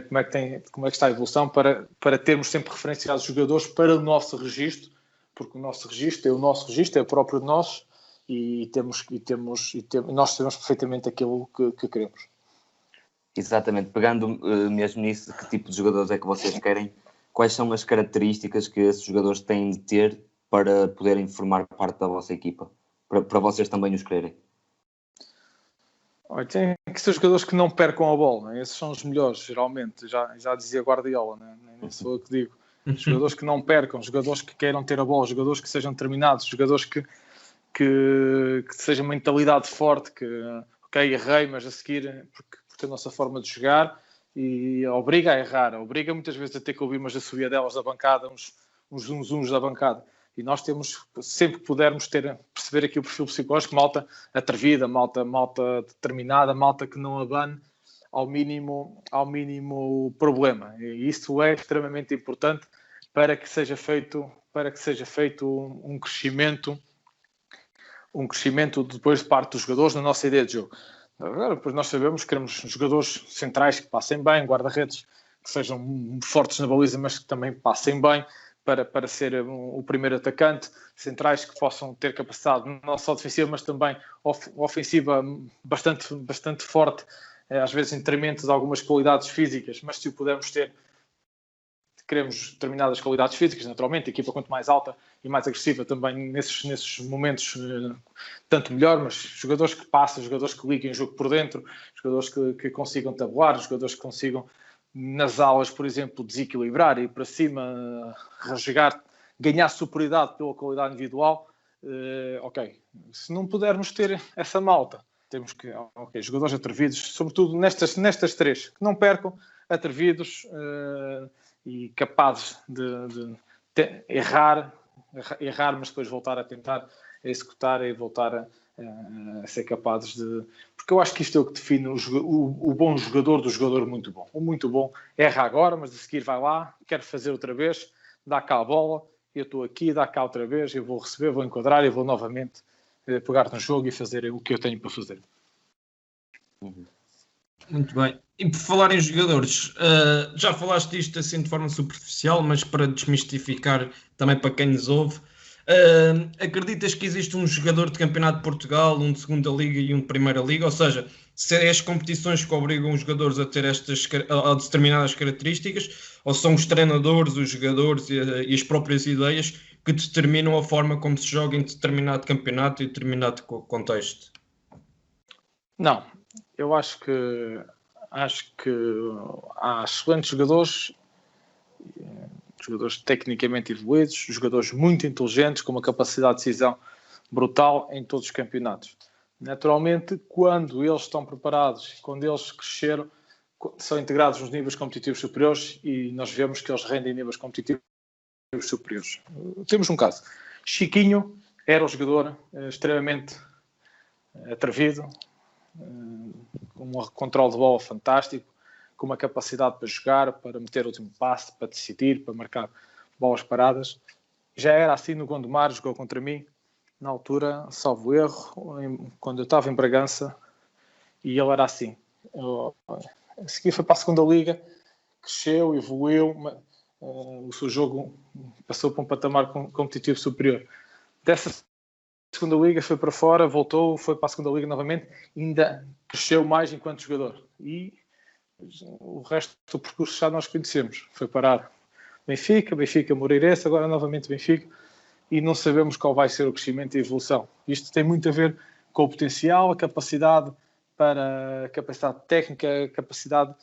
como é que está a evolução, para termos sempre referenciados jogadores para o nosso registro, porque o nosso registro é o nosso registro, é o próprio nosso, e nós sabemos perfeitamente aquilo que queremos. Exatamente, pegando mesmo nisso, que tipo de jogadores é que vocês querem? Quais são as características que esses jogadores têm de ter para poderem formar parte da vossa equipa? Para vocês também os quererem? Tem que ser jogadores que não percam a bola, né? Esses são os melhores, geralmente. Já dizia Guardiola, né? Nem sou eu que digo. Jogadores que não percam, jogadores que queiram ter a bola, jogadores que sejam determinados, jogadores que sejam mentalidade forte, que ok, errei, mas a seguir, porque a nossa forma de jogar e obriga a errar, obriga muitas vezes a ter que ouvir umas assobiadelas da bancada, uns zunzuns da bancada. E nós temos, sempre que pudermos, perceber aqui o perfil psicológico, malta atrevida, malta determinada, malta que não abane ao mínimo problema. E isso é extremamente importante para que seja feito um crescimento depois de parte dos jogadores na nossa ideia de jogo. Agora, depois nós sabemos que queremos jogadores centrais que passem bem, guarda-redes que sejam fortes na baliza, mas que também passem bem para ser o primeiro atacante, centrais que possam ter capacidade não só defensiva, mas também ofensiva bastante forte, às vezes em detrimento de algumas qualidades físicas, mas se o pudermos ter, queremos determinadas qualidades físicas, naturalmente, a equipa quanto mais alta e mais agressiva também nesses momentos, tanto melhor, mas jogadores que passam, jogadores que liguem o jogo por dentro, jogadores que consigam tabular, jogadores que consigam nas alas, por exemplo, desequilibrar, ir para cima, rasgar, ganhar superioridade pela qualidade individual. Ok, se não pudermos ter essa malta, temos que, jogadores atrevidos, sobretudo nestas três, que não percam, atrevidos e capazes de errar, mas depois voltar a tentar executar e voltar a ser capazes de... Porque eu acho que isto é o que define o bom jogador do jogador muito bom. O muito bom erra agora, mas a seguir vai lá, quer fazer outra vez, dá cá a bola, eu estou aqui, dá cá outra vez, eu vou receber, vou enquadrar e vou novamente pegar no jogo e fazer o que eu tenho para fazer. Muito bem. E por falar em jogadores, já falaste disto assim de forma superficial, mas para desmistificar também para quem nos ouve, acreditas que existe um jogador de Campeonato de Portugal, um de Segunda Liga e um de Primeira Liga? Ou seja, se é as competições que obrigam os jogadores a ter a determinadas características, ou são os treinadores, os jogadores e as próprias ideias que determinam a forma como se joga em determinado campeonato e determinado contexto? Não, eu acho que há excelentes jogadores tecnicamente evoluídos, jogadores muito inteligentes, com uma capacidade de decisão brutal em todos os campeonatos. Naturalmente, quando eles estão preparados, quando eles cresceram, são integrados nos níveis competitivos superiores e nós vemos que eles rendem níveis competitivos superiores. Temos um caso. Chiquinho era um jogador extremamente atrevido, com um controle de bola fantástico, com uma capacidade para jogar, para meter o último passe, para decidir, para marcar bolas paradas. Já era assim no Gondomar, jogou contra mim, na altura, salvo erro, quando eu estava em Bragança, e ele era assim. A seguir foi para a Segunda Liga, cresceu, evoluiu, o seu jogo passou para um patamar competitivo superior. Dessa Segunda Liga foi para fora, voltou, foi para a Segunda Liga novamente, ainda cresceu mais enquanto jogador. E o resto do percurso já nós conhecemos. Foi parar Benfica, Moreirense, agora novamente Benfica, e não sabemos qual vai ser o crescimento e a evolução. Isto tem muito a ver com o potencial, a capacidade técnica, a capacidade,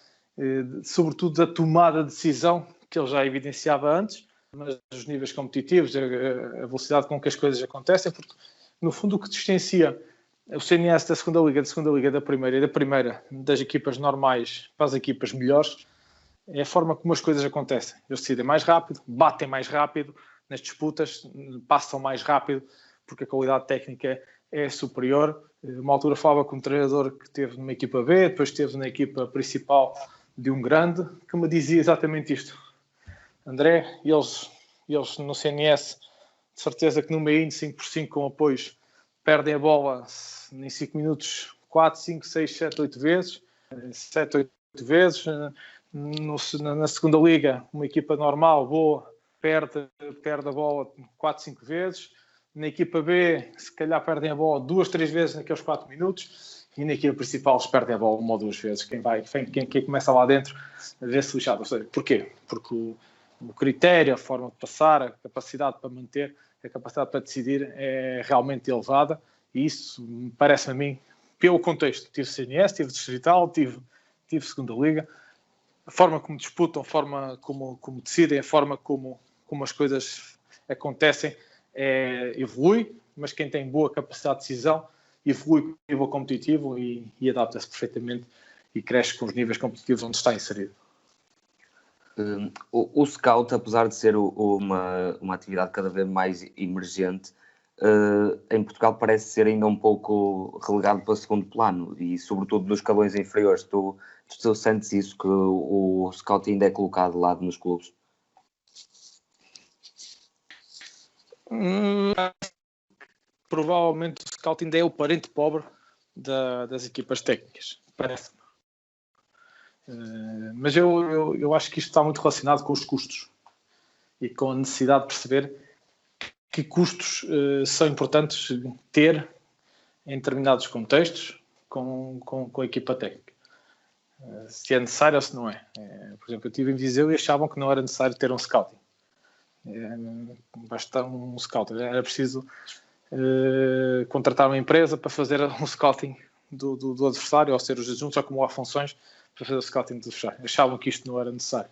sobretudo, da tomada de decisão, que ele já evidenciava antes, mas os níveis competitivos, a velocidade com que as coisas acontecem, porque, no fundo, o que distancia o CNS da Segunda Liga, da Primeira e da Primeira, das equipas normais para as equipas melhores, é a forma como as coisas acontecem. Eles decidem mais rápido, batem mais rápido nas disputas, passam mais rápido, porque a qualidade técnica é superior. Uma altura falava com um treinador que esteve numa equipa B, depois esteve na equipa principal de um grande, que me dizia exatamente isto. André, eles no CNS, de certeza que numa IN 5x5 com apoios, perdem a bola em 5 minutos 4, 5, 6, 7, 8 vezes. 7, 8 vezes. Na Segunda Liga, uma equipa normal, boa, perde a bola 4, 5 vezes. Na equipa B, se calhar perdem a bola 2, 3 vezes naqueles 4 minutos. E na equipa principal, eles perdem a bola 1 ou 2 vezes. Quem começa lá dentro vê-se lixado. Ou seja, porquê? Porque o critério, a forma de passar, a capacidade para manter, a capacidade para decidir é realmente elevada, e isso parece-me a mim, pelo contexto. Tive CNS, tive Distrital, tive Segunda Liga, a forma como disputam, a forma como decidem, a forma como as coisas acontecem evolui, mas quem tem boa capacidade de decisão evolui com o nível competitivo e adapta-se perfeitamente e cresce com os níveis competitivos onde está inserido. O scout, apesar de ser uma atividade cada vez mais emergente, em Portugal parece ser ainda um pouco relegado para segundo plano e sobretudo nos escalões inferiores. Tu sentes isso, que o scout ainda é colocado de lado nos clubes? Provavelmente o scout ainda é o parente pobre das equipas técnicas, parece-me. Mas eu acho que isto está muito relacionado com os custos e com a necessidade de perceber que custos são importantes ter em determinados contextos com a equipa técnica. Se é necessário ou se não é. Por exemplo, eu estive em Viseu e achavam que não era necessário ter um scouting. Basta um scouting. Era preciso contratar uma empresa para fazer um scouting do adversário, ou ser os adjuntos, ou acumular funções para fazer o scouting do adversário. Achavam que isto não era necessário.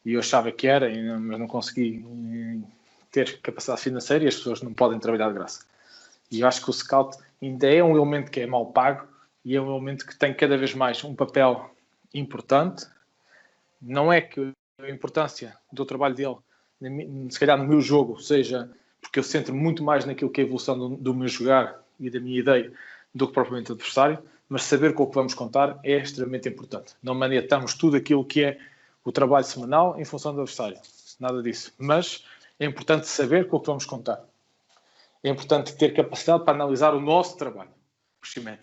E eu achava que era, mas não consegui ter capacidade financeira e as pessoas não podem trabalhar de graça. E eu acho que o scout ainda é um elemento que é mal pago e é um elemento que tem cada vez mais um papel importante. Não é que a importância do trabalho dele, se calhar no meu jogo, seja porque eu centro muito mais naquilo que é a evolução do meu jogar e da minha ideia do que propriamente o adversário, mas saber com o que vamos contar é extremamente importante. Não maniatamos tudo aquilo que é o trabalho semanal em função do adversário. Nada disso. Mas é importante saber com o que vamos contar. É importante ter capacidade para analisar o nosso trabalho.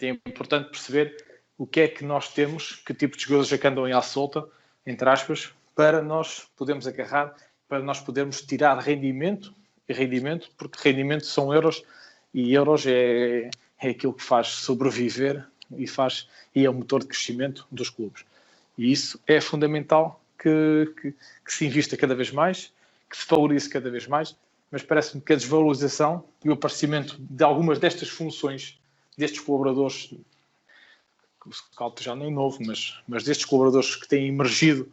É importante perceber o que é que nós temos, que tipo de jogadores é que andam aí à solta, entre aspas, para nós podermos agarrar, para nós podermos tirar rendimento, porque rendimento são euros, e euros é aquilo que faz sobreviver e é o motor de crescimento dos clubes. E isso é fundamental que se invista cada vez mais, que se valorize cada vez mais, mas parece-me que a desvalorização e o aparecimento de algumas destas funções, destes colaboradores, o scout já não é novo, mas destes colaboradores que têm emergido,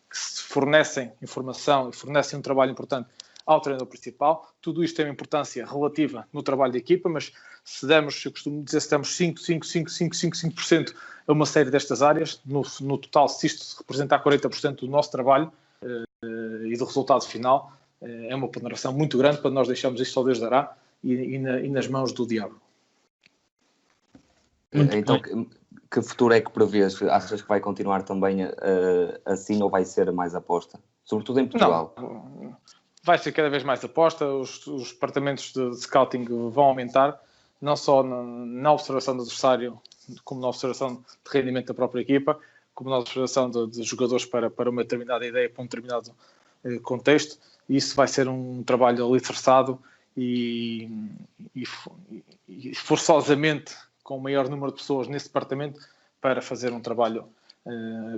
que se fornecem informação e fornecem um trabalho importante ao treinador principal, tudo isto tem uma importância relativa no trabalho da equipa, mas se damos, eu costumo dizer, se damos 5% a uma série destas áreas, no total, se isto representar 40% do nosso trabalho e do resultado final, é uma ponderação muito grande para nós deixarmos isto ao Deus dará e nas mãos do diabo. Então, que futuro é que prevês? Achas que vai continuar também assim ou vai ser mais aposta? Sobretudo em Portugal. Não, vai ser cada vez mais aposta, os departamentos de scouting vão aumentar, não só na observação do adversário, como na observação de rendimento da própria equipa, como na observação de jogadores para uma determinada ideia, para um determinado contexto. Isso vai ser um trabalho alicerçado e forçosamente com o maior número de pessoas nesse departamento para fazer um trabalho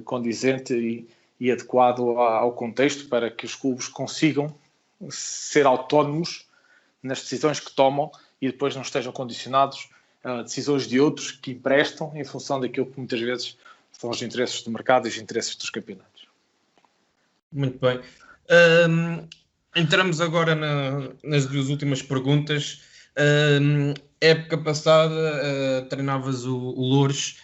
condizente e adequado ao contexto, para que os clubes consigam ser autónomos nas decisões que tomam e depois não estejam condicionados a decisões de outros que emprestam em função daquilo que muitas vezes são os interesses do mercado e os interesses dos campeonatos. Muito bem. Entramos agora nas duas últimas perguntas. Época passada treinavas o Loures,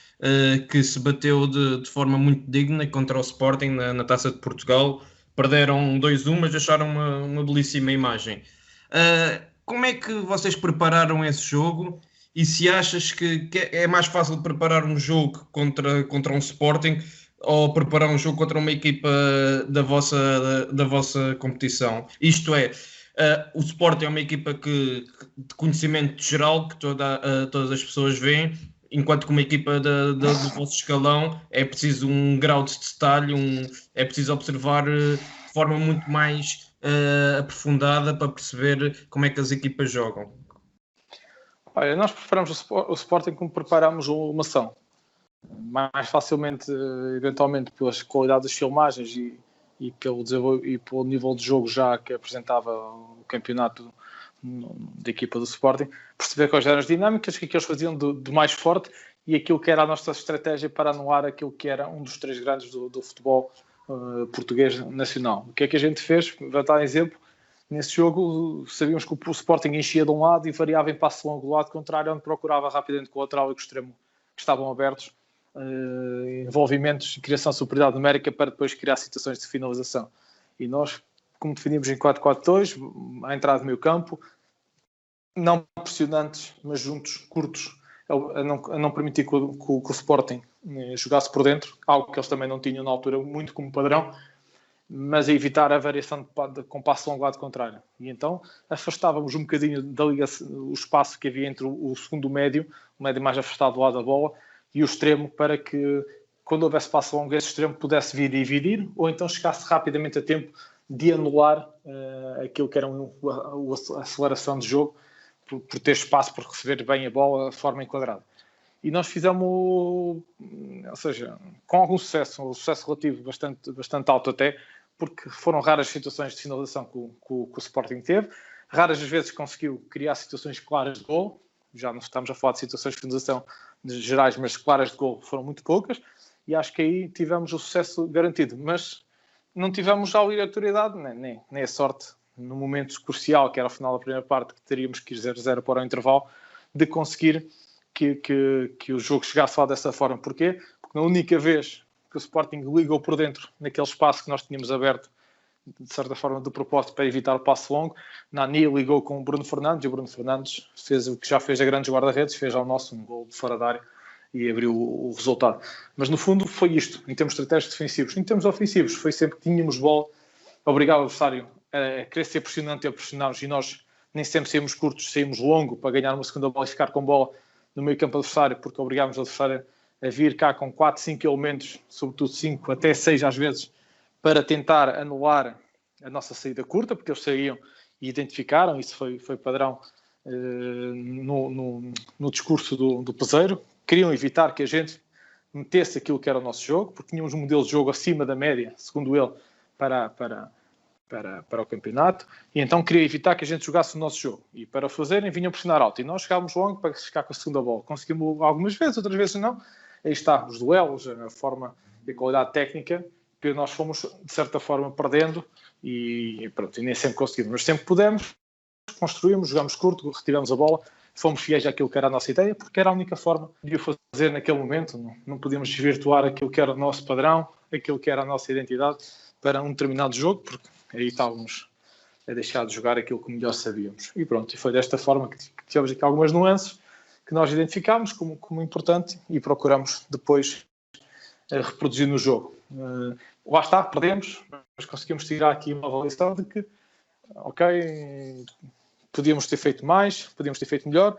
que se bateu de forma muito digna contra o Sporting na Taça de Portugal. Perderam 2-1, mas deixaram uma belíssima imagem. Como é que vocês prepararam esse jogo? E se achas que é mais fácil preparar um jogo contra um Sporting ou preparar um jogo contra uma equipa da vossa competição? Isto é, o Sporting é uma equipa de conhecimento geral que todas as pessoas veem, enquanto que uma equipa do vosso escalão é preciso um grau de detalhe, é preciso observar de forma muito mais aprofundada para perceber como é que as equipas jogam. Olha, nós preparamos o Sporting como preparamos uma ação. Mais facilmente, eventualmente, pelas qualidades das filmagens e pelo nível de jogo já que apresentava o campeonato da equipa do Sporting, perceber quais eram as dinâmicas, o que eles faziam de mais forte e aquilo que era a nossa estratégia para anular aquilo que era um dos 3 grandes do futebol português nacional. O que é que a gente fez? Vou dar um exemplo. Nesse jogo, sabíamos que o Sporting enchia de um lado e variava em passe longo do lado contrário, onde procurava rapidamente com o lateral e com o extremo que estavam abertos, envolvimentos e criação de superioridade numérica para depois criar situações de finalização. E nós, como definimos em 4-4-2, à entrada do meio campo, não pressionantes, mas juntos, curtos, a não permitir que o Sporting jogasse por dentro, algo que eles também não tinham na altura, muito como padrão, mas a evitar a variação com passo longo lado contrário. E então afastávamos um bocadinho da liga, o espaço que havia entre o segundo médio, o médio mais afastado do lado da bola, e o extremo, para que, quando houvesse passo longo, esse extremo pudesse vir e dividir, ou então chegasse rapidamente a tempo de anular aquilo que era a aceleração de jogo, por ter espaço para receber bem a bola de forma enquadrada. E nós fizemos, ou seja, com algum sucesso, um sucesso relativo bastante alto até, porque foram raras situações de finalização que o Sporting teve, raras as vezes conseguiu criar situações claras de gol, já não estamos a falar de situações de finalização gerais, mas claras de gol foram muito poucas, e acho que aí tivemos o sucesso garantido, mas não tivemos a obrigatoriedade, nem a sorte, no momento crucial, que era o final da primeira parte, que teríamos que ir 0-0 para o intervalo, de conseguir que o jogo chegasse lá dessa forma. Porquê? Porque na única vez que o Sporting ligou por dentro, naquele espaço que nós tínhamos aberto, de certa forma de propósito, para evitar o passo longo, Nani ligou com o Bruno Fernandes, e o Bruno Fernandes fez o que já fez a grandes guarda-redes, fez ao nosso um gol de fora da área e abriu o resultado. Mas no fundo foi isto, em termos de estratégias defensivos. Em termos ofensivos, foi sempre que tínhamos bola, obrigava o adversário a querer ser pressionante e a pressionar-nos, e nós nem sempre saímos curtos, saímos longo para ganhar uma segunda bola e ficar com bola no meio campo adversário, porque obrigávamos o adversário a vir cá com 4, 5 elementos, sobretudo 5, até 6 às vezes, para tentar anular a nossa saída curta, porque eles saíam e identificaram, isso foi padrão no discurso do Peseiro, queriam evitar que a gente metesse aquilo que era o nosso jogo, porque tínhamos um modelo de jogo acima da média, segundo ele, para o campeonato, e então queria evitar que a gente jogasse o nosso jogo. E para o fazerem, vinham pressionar alto. E nós chegávamos longo para ficar com a segunda bola. Conseguimos algumas vezes, outras vezes não. Aí está, os duelos, a forma e a qualidade técnica, que nós fomos, de certa forma, perdendo, e pronto, e nem sempre conseguimos. Mas sempre pudemos, construímos, jogámos curto, retiramos a bola, fomos fiéis àquilo que era a nossa ideia, porque era a única forma de o fazer naquele momento. Não podíamos desvirtuar aquilo que era o nosso padrão, aquilo que era a nossa identidade, para um determinado jogo, porque aí estávamos a deixar de jogar aquilo que melhor sabíamos. E pronto, e foi desta forma que tivemos aqui algumas nuances que nós identificámos como importante e procuramos depois reproduzir no jogo. Lá está, perdemos, mas conseguimos tirar aqui uma avaliação de que, ok, podíamos ter feito mais, podíamos ter feito melhor,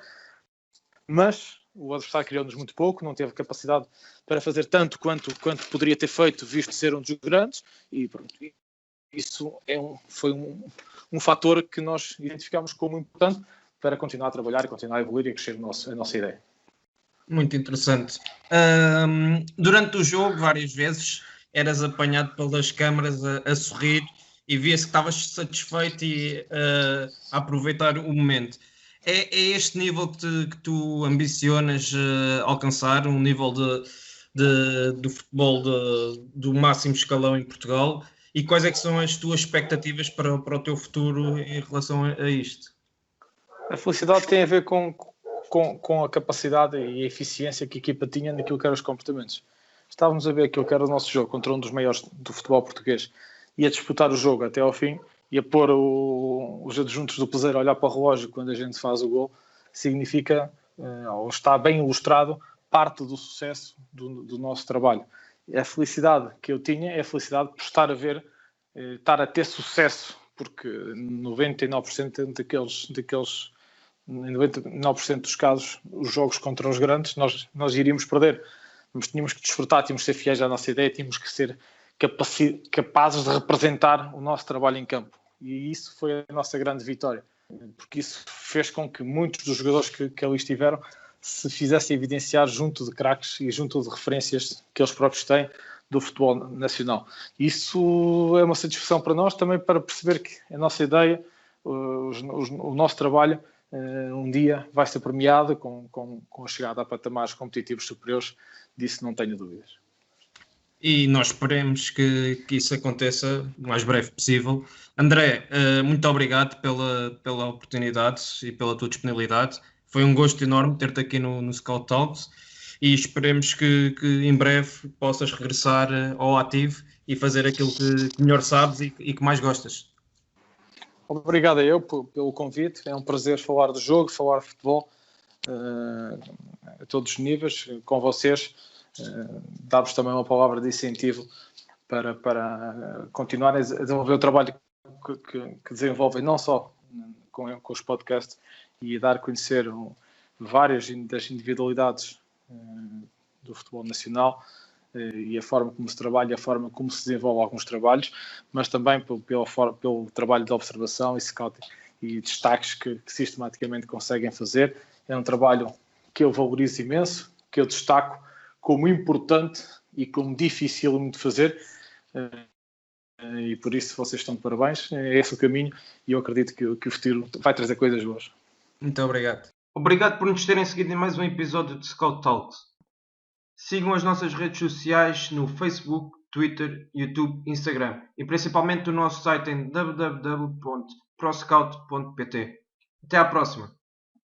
mas o adversário criou-nos muito pouco, não teve capacidade para fazer tanto quanto poderia ter feito, visto ser um dos grandes, e pronto. Isso foi um fator que nós identificámos como importante para continuar a trabalhar e continuar a evoluir e a crescer a nossa ideia. Muito interessante. Durante o jogo, várias vezes, eras apanhado pelas câmaras a sorrir e via-se que estavas satisfeito e a aproveitar o momento. É este nível que tu ambicionas alcançar, um nível do futebol do máximo escalão em Portugal? E quais é que são as tuas expectativas para o teu futuro em relação a isto? A felicidade tem a ver com a capacidade e a eficiência que a equipa tinha naquilo que eram os comportamentos. Estávamos a ver aquilo que era o nosso jogo contra um dos maiores do futebol português e a disputar o jogo até ao fim e a pôr os adjuntos do Peseiro a olhar para o relógio quando a gente faz o gol, significa, ou está bem ilustrado, parte do sucesso do nosso trabalho. A felicidade que eu tinha é a felicidade por estar a ter sucesso, porque 99% daqueles 99% dos casos, os jogos contra os grandes, nós iríamos perder, mas tínhamos que desfrutar, tínhamos que ser fiéis à nossa ideia, tínhamos que ser capazes de representar o nosso trabalho em campo. E isso foi a nossa grande vitória, porque isso fez com que muitos dos jogadores que ali estiveram se fizessem evidenciar junto de craques e junto de referências que eles próprios têm do futebol nacional. Isso é uma satisfação para nós também, para perceber que a nossa ideia, o nosso trabalho um dia vai ser premiado com a chegada a patamares competitivos superiores, disso não tenho dúvidas. E nós esperemos que isso aconteça o mais breve possível. André, muito obrigado pela oportunidade e pela tua disponibilidade. Foi um gosto enorme ter-te aqui no Scout Talks e esperemos que em breve possas regressar ao ativo e fazer aquilo que melhor sabes e que mais gostas. Obrigado a eu pelo convite. É um prazer falar do jogo, falar de futebol a todos os níveis com vocês. Dar-vos também uma palavra de incentivo para continuarem a desenvolver o trabalho que desenvolvem, não só com os podcasts, e dar a conhecer várias das individualidades do futebol nacional e a forma como se trabalha, a forma como se desenvolve alguns trabalhos, mas também pelo trabalho de observação e scouting e destaques que sistematicamente conseguem fazer. É um trabalho que eu valorizo imenso, que eu destaco como importante e como difícil de fazer, e por isso vocês estão de parabéns. É esse o caminho e eu acredito que o futuro vai trazer coisas boas. Muito obrigado. Obrigado por nos terem seguido em mais um episódio de Scout Talks. Sigam as nossas redes sociais no Facebook, Twitter, YouTube, Instagram e principalmente o nosso site em www.proscout.pt. Até à próxima!